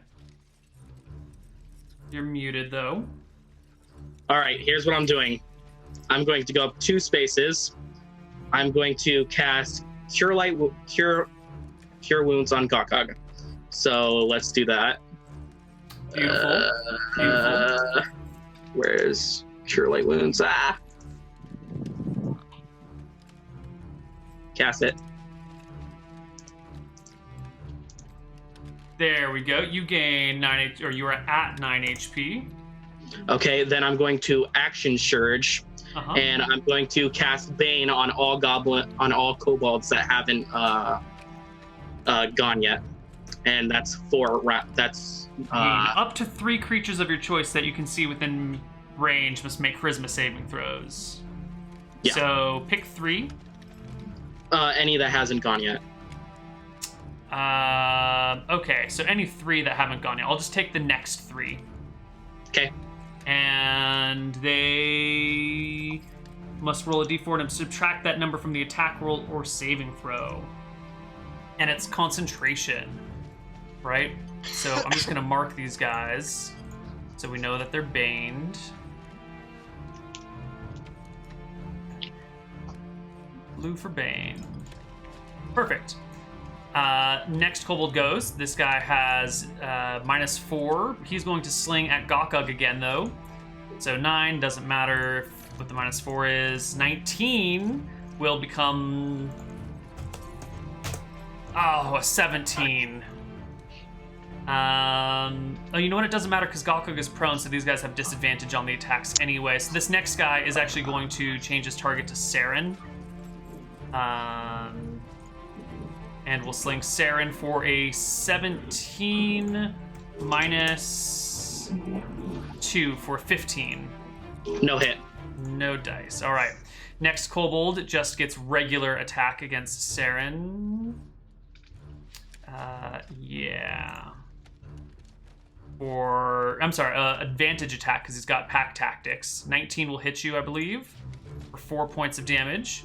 You're muted though. All right, here's what I'm doing. I'm going to go up 2 spaces. I'm going to cast Cure Wounds on Gokug. So let's do that. Beautiful. Beautiful. Where's Cure Light Wounds? Cast it. There we go. You gain 9 or you are at 9 HP. Okay, then I'm going to Action Surge, Uh-huh. and I'm going to cast Bane on all kobolds that haven't gone yet, and that's 4. That's Up to 3 creatures of your choice that you can see within range must make charisma saving throws. Yeah. So pick 3. any that hasn't gone yet. Okay, so any 3 that haven't gone yet. I'll just take the next 3. Okay. And they must roll a d4 and subtract that number from the attack roll or saving throw. And it's concentration, right? So I'm just gonna mark these guys so we know that they're baned. Blue for bane. Perfect. Next kobold goes. This guy has -4. He's going to sling at Gokug again, though. So 9 doesn't matter what the -4 is. 19 will become a 17. Oh, you know what? It doesn't matter because Gokug is prone, so these guys have disadvantage on the attacks anyway. So this next guy is actually going to change his target to Saren. And we'll sling Saren for a 17 -2 for 15. No hit. No dice. All right. Next kobold just gets regular attack against Saren. Yeah. Advantage attack because he's got pack tactics. 19 will hit you, I believe, for 4 points of damage.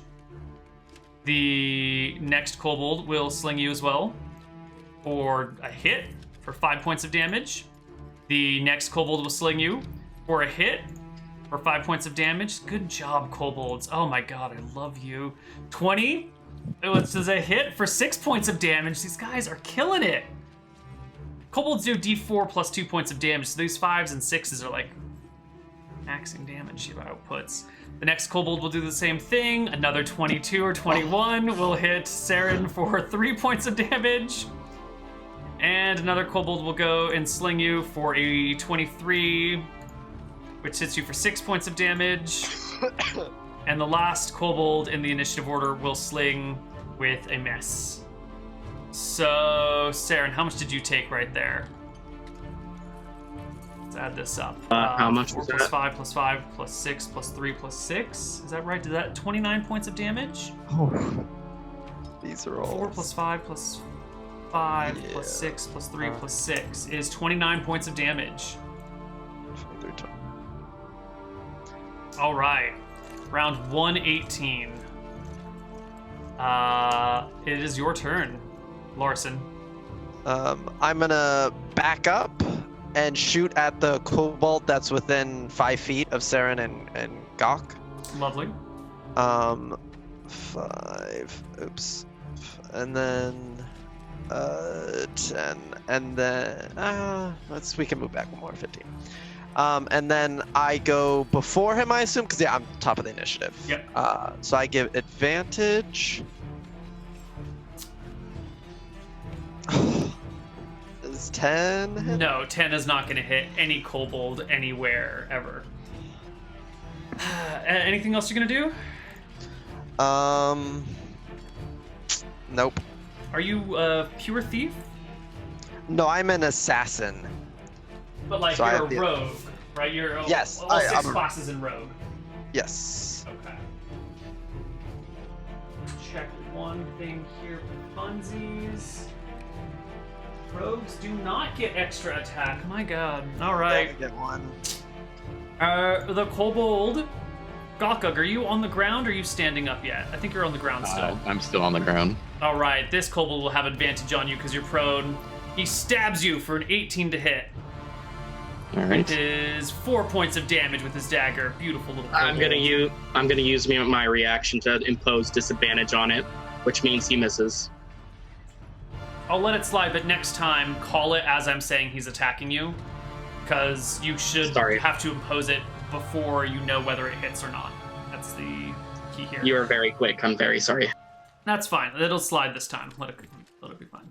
The next kobold will sling you as well for a hit for 5 points of damage. The next kobold will sling you for a hit for 5 points of damage. Good job, kobolds. Oh my god, I love you. 20, which is a hit for 6 points of damage. These guys are killing it. Kobolds do d4 plus 2 points of damage, so these 5s and 6s are like maxing damage outputs. The next kobold will do the same thing. Another 22 or 21 will hit Saren for 3 points of damage. And another kobold will go and sling you for a 23, which hits you for 6 points of damage. And the last kobold in the initiative order will sling with a miss. So, Saren, how much did you take right there? Let's add this up. How much 4 was plus that? 5 plus 5 plus 6 plus 3 plus 6. Is that right? Is that 29 points of damage? Oh. These are all 4 plus 5 plus 5 Yeah. plus 6 plus 3 plus 6 is 29 points of damage. 23 total. All right. Round 118. It is your turn, Larson. I'm gonna back up and shoot at the kobold that's within 5 feet of Saren and Gok. Lovely. 5. Oops. And then 10. And then we can move back one more. 15. And then I go before him, I assume, because I'm top of the initiative. Yep. So I give advantage. Is 10 hit? No, 10 is not going to hit any kobold anywhere ever. Anything else you're going to do? Nope. Are you a pure thief? No, I'm an assassin. But like So I you're have a the- rogue, right? You're Yes, all 6 I'm a- classes in rogue. Yes. Okay. Check one thing here for funsies. Rogues do not get extra attack. My god. Alright. I get one. The kobold. Gokug, are you on the ground or are you standing up yet? I think you're on the ground still. I'm still on the ground. Alright, this kobold will have advantage on you because you're prone. He stabs you for an 18 to hit. All right. It is 4 points of damage with his dagger. Beautiful little kobold. I'm gonna use my reaction to impose disadvantage on it, which means he misses. I'll let it slide, but next time, call it as I'm saying he's attacking you. Because you should Sorry. have to impose it before you know whether it hits or not. That's the key here. You are very quick. I'm very sorry. That's fine. It'll slide this time. Let it be fine.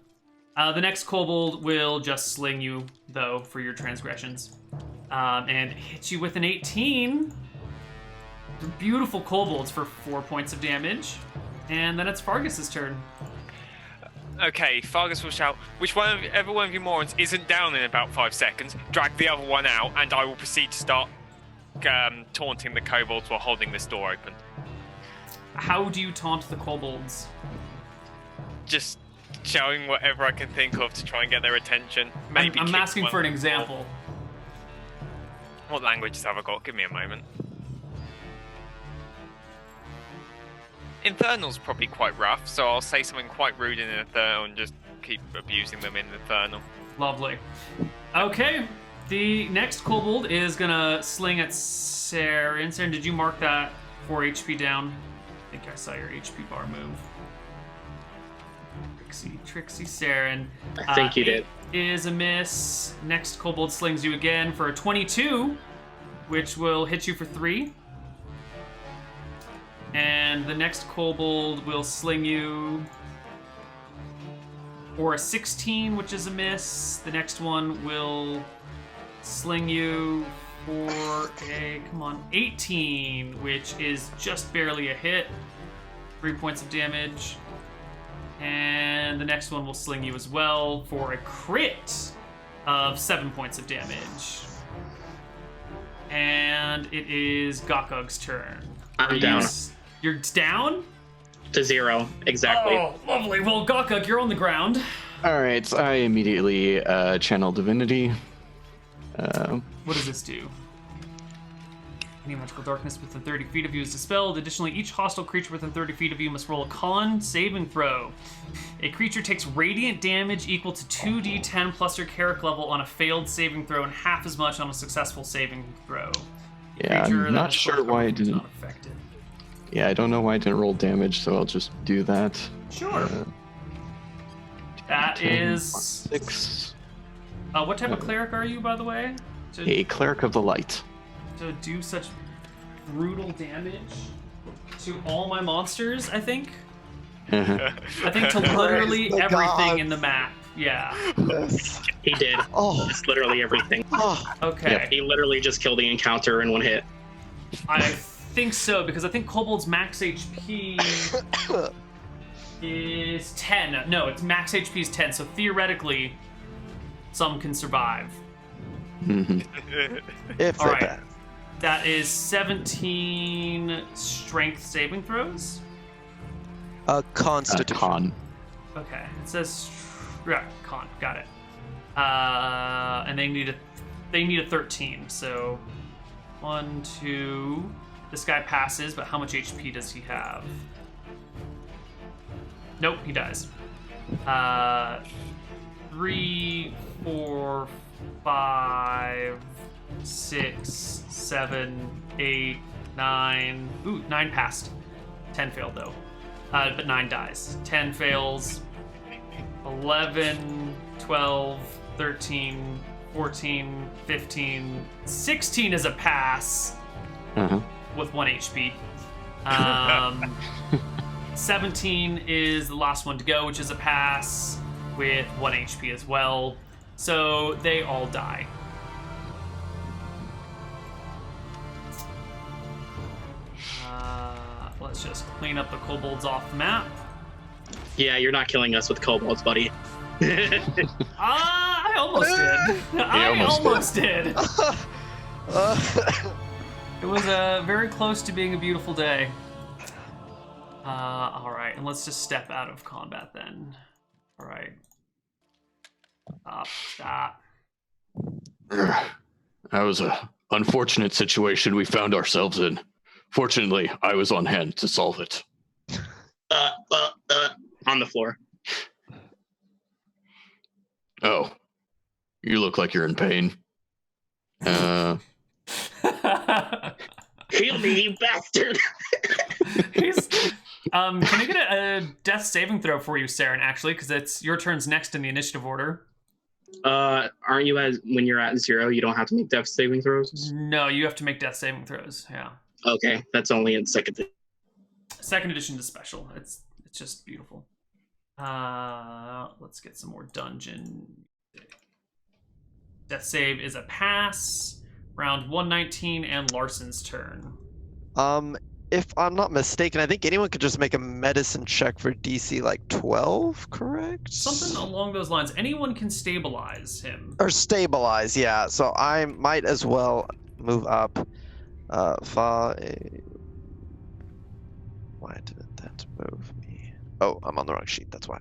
The next kobold will just sling you, though, for your transgressions. And hit you with an 18. They're beautiful kobolds for 4 points of damage. And then it's Fargus's turn. Okay, Fargus will shout, whichever one of you morons isn't down in about 5 seconds, drag the other one out, and I will proceed to start taunting the kobolds while holding this door open. How do you taunt the kobolds? Just shouting whatever I can think of to try and get their attention. Maybe I'm kick asking one for an or- example. What languages have I got? Give me a moment. Infernal's probably quite rough, so I'll say something quite rude in Infernal and just keep abusing them in Infernal. Lovely. Okay, the next kobold is gonna sling at Saren. Saren, did you mark that 4 HP down? I think I saw your HP bar move. Trixie Saren. I think you did. Is a miss. Next Kobold slings you again for a 22, which will hit you for 3. And the next Kobold will sling you for a 16, which is a miss. The next one will sling you for a, 18, which is just barely a hit. 3 points of damage. And the next one will sling you as well for a crit of 7 points of damage. And it is Gokog's turn. I'm down. You're down? To 0, exactly. Oh, lovely. Well, Gokog, you're on the ground. All right, so I immediately channel divinity. What does this do? Any magical darkness within 30 feet of you is dispelled. Additionally, each hostile creature within 30 feet of you must roll a con saving throw. A creature takes radiant damage equal to 2d10 plus your character level on a failed saving throw and half as much on a successful saving throw. Yeah, Creature I'm that not is sure why it is didn't. not affected. Yeah, I don't know why I didn't roll damage, so I'll just do that. Sure. That 10 is... 6. what type of cleric are you, by the way? A cleric of the light. To do such brutal damage to all my monsters, I think. I think to literally Praise the everything gods. in the map. Yeah. Yes. He did. Oh. It's literally everything. Oh. Okay. He literally just killed the encounter in 1 hit. I think so, because I think Kobold's max HP is 10. No, its max HP is 10, so theoretically, some can survive. If All they right. pass. That is 17 strength saving throws. Constitution. Con. Okay, it says yeah, con. Got it. And they need a 13. So 1, 2. This guy passes, but how much HP does he have? Nope, he dies. 3, 4, 5, 6, 7, 8, 9. Ooh, 9 passed. 10 failed though. But 9 dies. 10 fails. 11, 12, 13, 14, 15, 16 is a pass with 1 HP. 17 is the last one to go, which is a pass with 1 HP as well. So they all die. Let's just clean up the kobolds off the map. Yeah, you're not killing us with kobolds, buddy. I almost did. I almost did. It was very close to being a beautiful day. All right, and let's just step out of combat then. All right. Stop. That was a unfortunate situation we found ourselves in. Fortunately, I was on hand to solve it. On the floor. Oh, you look like you're in pain. Heal me, you bastard! Can I get a death saving throw for you, Saren, actually, because it's your turn's next in the initiative order. Aren't you when you're at 0, you don't have to make death saving throws? No, you have to make death saving throws, yeah. Okay, that's only in second. Second edition is special. It's just beautiful. Let's get some more dungeon. Death save is a pass. Round 119 and Larson's turn. If I'm not mistaken, I think anyone could just make a medicine check for DC like 12, correct? Something along those lines. Anyone can stabilize him. Or stabilize, yeah. So I might as well move up. 5. Why didn't that move me? Oh, I'm on the wrong sheet. That's why.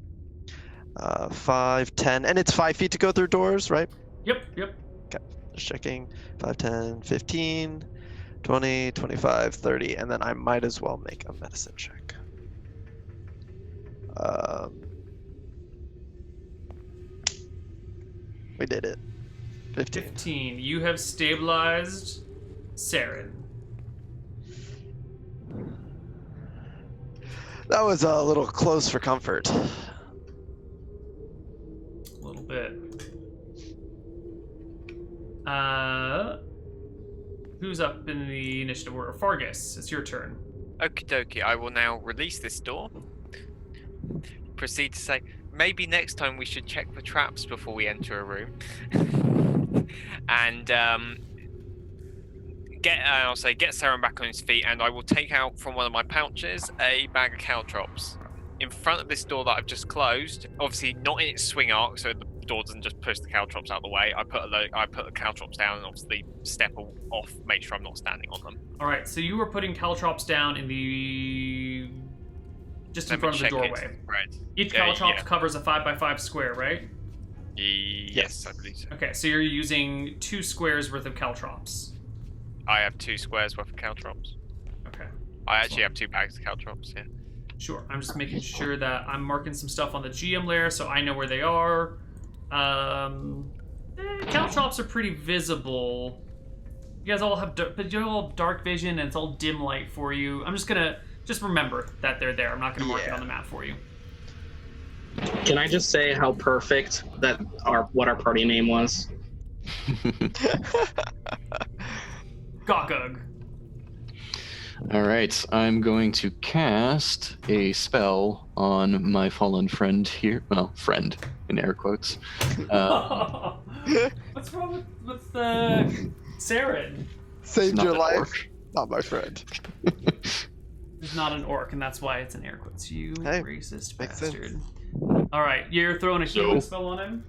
5, 10, and it's 5 feet to go through doors, right? Yep. Okay, just checking. 5, 10, 15, 20, 25, 30, and then I might as well make a medicine check. We did it. 15. 15. You have stabilized Saren. That was a little close for comfort. Who's up in the initiative order? Fargus, it's your turn. Okie dokie, I will now release this door. Proceed to say, maybe next time we should check for traps before we enter a room. And I'll say, get Saren back on his feet, and I will take out from one of my pouches a bag of caltrops. In front of this door that I've just closed, obviously not in its swing arc, so the door doesn't just push the caltrops out of the way. I put the caltrops down and obviously step off, make sure I'm not standing on them. All right, so you were putting caltrops down in the just in front of the doorway. Right. Each caltrop covers a 5x5 square, right? Yes, I believe so. Okay, so you're using 2 squares worth of caltrops. I have 2 squares worth of caltrops. Okay. I actually have 2 bags of caltrops, yeah. Sure. I'm just making sure that I'm marking some stuff on the GM layer so I know where they are. Caltrops are pretty visible. You guys all have dark vision and it's all dim light for you. I'm just gonna remember that they're there. I'm not gonna mark it on the map for you. Can I just say how perfect what our party name was? Gogug. All right, I'm going to cast a spell on my fallen friend here. Well, friend in air quotes. What's wrong with Saren? Saved Not your an life. orc. Not my friend. It's not an orc, and that's why it's in air quotes. You Hey, racist makes bastard. sense. All right, you're throwing a healing spell on him?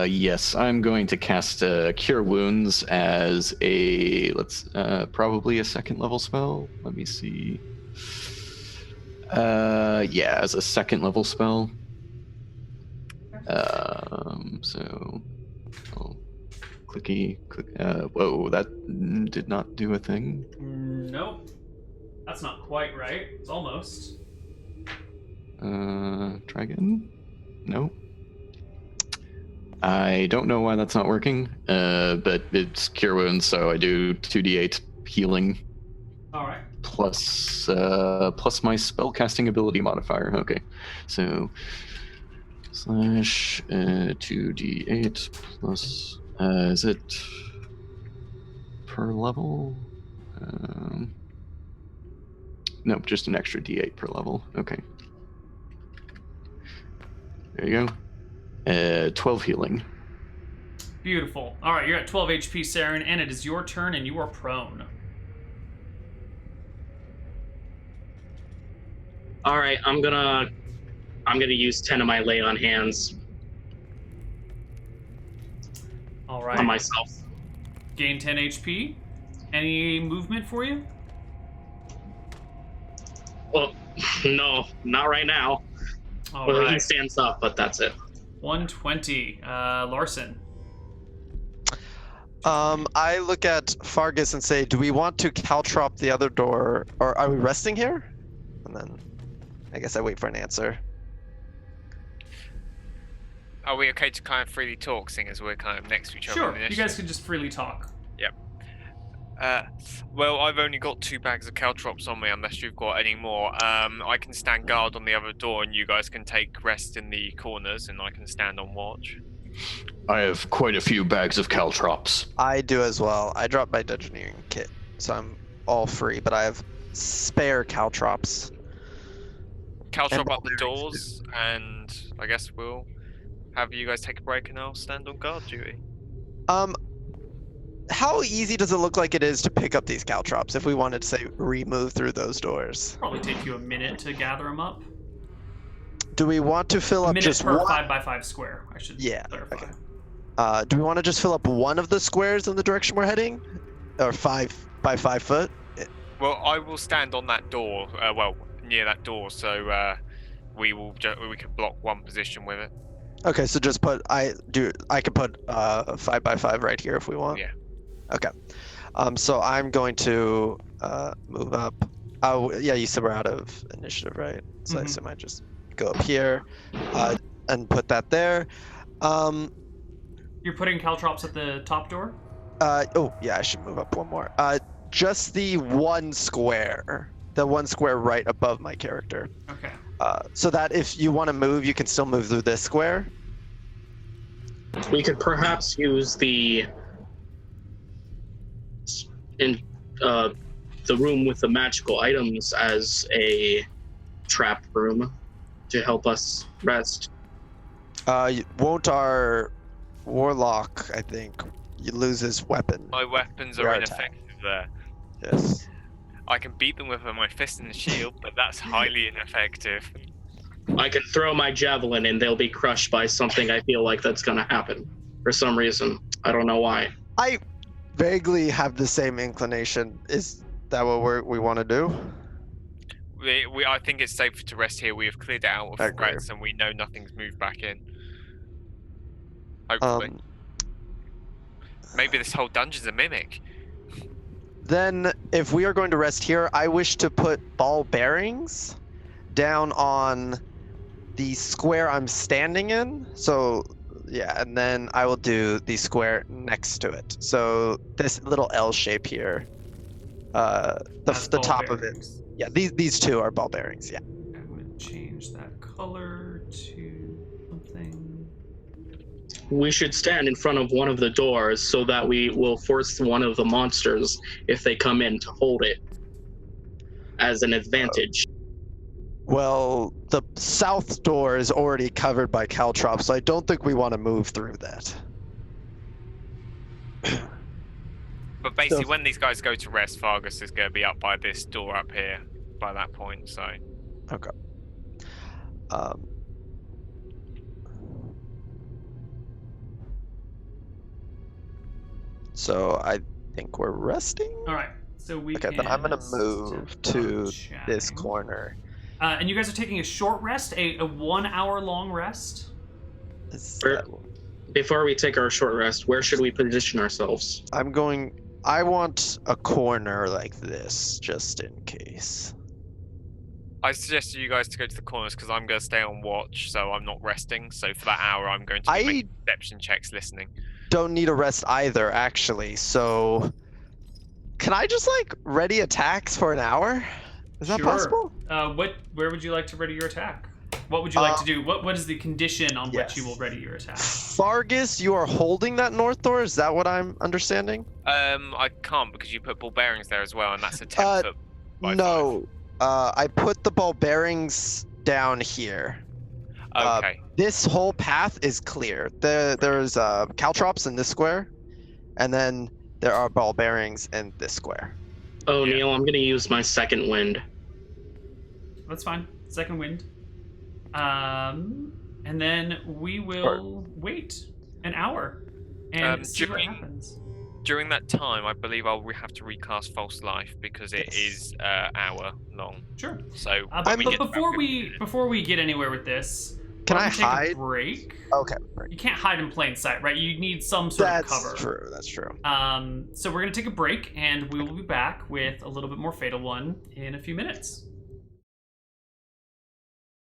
Yes, I'm going to cast Cure Wounds as probably a 2nd level spell. Let me see. Yeah, as a 2nd level spell. So, click. Whoa, that did not do a thing. Nope. That's not quite right. It's almost. Try again. Nope. I don't know why that's not working, but it's Cure Wounds, so I do 2d8 healing. All right. Plus my spellcasting ability modifier. Okay, so slash 2d8 plus. Is it per level? Nope, just an extra d8 per level. Okay. There you go. 12 healing. Beautiful. All right, you're at 12 HP, Saren, and it is your turn, and you are prone. All right, I'm gonna use 10 of my lay on hands All right. on myself. Gain 10 HP. Any movement for you? Well, no, not right now. All Well, he right. stands up, but that's it. 120. Larson. I look at Fargus and say, do we want to caltrop the other door, or are we resting here? And then I guess I wait for an answer. Are we okay to kind of freely talk, seeing as we're kind of next to each other? Sure, you guys can just freely talk. Well, I've only got 2 bags of caltrops on me, unless you've got any more. I can stand guard on the other door, and you guys can take rest in the corners, and I can stand on watch. I have quite a few bags of caltrops. I do as well. I dropped my dungeoneering kit, so I'm all free, but I have spare caltrops. Caltrop And up the batteries, doors, and I guess we'll have you guys take a break, and I'll stand on guard duty. How easy does it look like it is to pick up these caltrops if we wanted to, say, remove through those doors? Probably take you a minute to gather them up. Do we want to fill A up minute just per one? 5x5 square, I should clarify. Okay. Do we want to just fill up one of the squares in the direction we're heading? Or 5 by 5 foot? Well, I will stand on that door, near that door, so we can block one position with it. Okay, so just I can put 5 by 5 right here if we want. Yeah. Okay. So I'm going to move up. Oh, yeah, you said we're out of initiative, right? So I Mhm. assume I just go up here and put that there. You're putting caltrops at the top door? Oh, yeah, I should move up one more. Just the one square. The one square right above my character. Okay. So that if you want to move, you can still move through this square. We could perhaps use the in the room with the magical items as a trap room to help us rest. Won't our warlock, I think, lose his weapon? My weapons We are are ineffective there. Yes. I can beat them with my fist and shield, but that's highly ineffective. I can throw my javelin and they'll be crushed by something. I feel like that's going to happen for some reason. I don't know why. I vaguely have the same inclination. Is that what we want to do? I think it's safer to rest here. We have cleared it out of I agree. threats and we know nothing's moved back in. Hopefully. Maybe this whole dungeon's a mimic. Then, if we are going to rest here, I wish to put ball bearings down on the square I'm standing in. So, yeah, and then I will do the square next to it. So this little L shape here, That's the ball top of it. bearings. Yeah, these two are ball bearings. Yeah. I'm gonna change that color to something. We should stand in front of one of the doors so that we will force one of the monsters, if they come in, to hold it as an advantage. Well, the south door is already covered by caltrops, so I don't think we want to move through that. But basically, when these guys go to rest, Fargus is going to be up by this door up here by that point. So Okay. So I think we're resting. All right. So we Okay, can then I'm gonna move step to on this chatting. corner. And you guys are taking a short rest, a 1 hour long rest. Is Sure. that- Before we take our short rest, where should we position ourselves? I want a corner like this, just in case. I suggest you guys to go to the corners because I'm going to stay on watch, so I'm not resting. So for that hour, I'm going to be making perception checks, listening. Don't need a rest either, actually. So, can I just ready attacks for an hour? Is that Sure. possible? Where would you like to ready your attack? What would you like to do? What is the condition on which you yes. will ready your attack? Fargus, you are holding that north door. Is that what I'm understanding? I can't because you put ball bearings there as well, and that's a 10 foot by No. I put the ball bearings down here. 5. Okay. This whole path is clear. There's caltrops in this square, and then there are ball bearings in this square. Oh, Yeah. Neal, I'm going to use my second wind. That's fine. Second wind. And then we will wait an hour and see what happens. During that time, I believe I'll have to recast False Life because it is hour long. Sure. So But we get before we get anywhere with this, Can why I don't we take hide? a break? Okay. You can't hide in plain sight, right? You need some sort of cover. That's true. That's true. So we're gonna take a break, and we will be back with a little bit more Fatal One in a few minutes.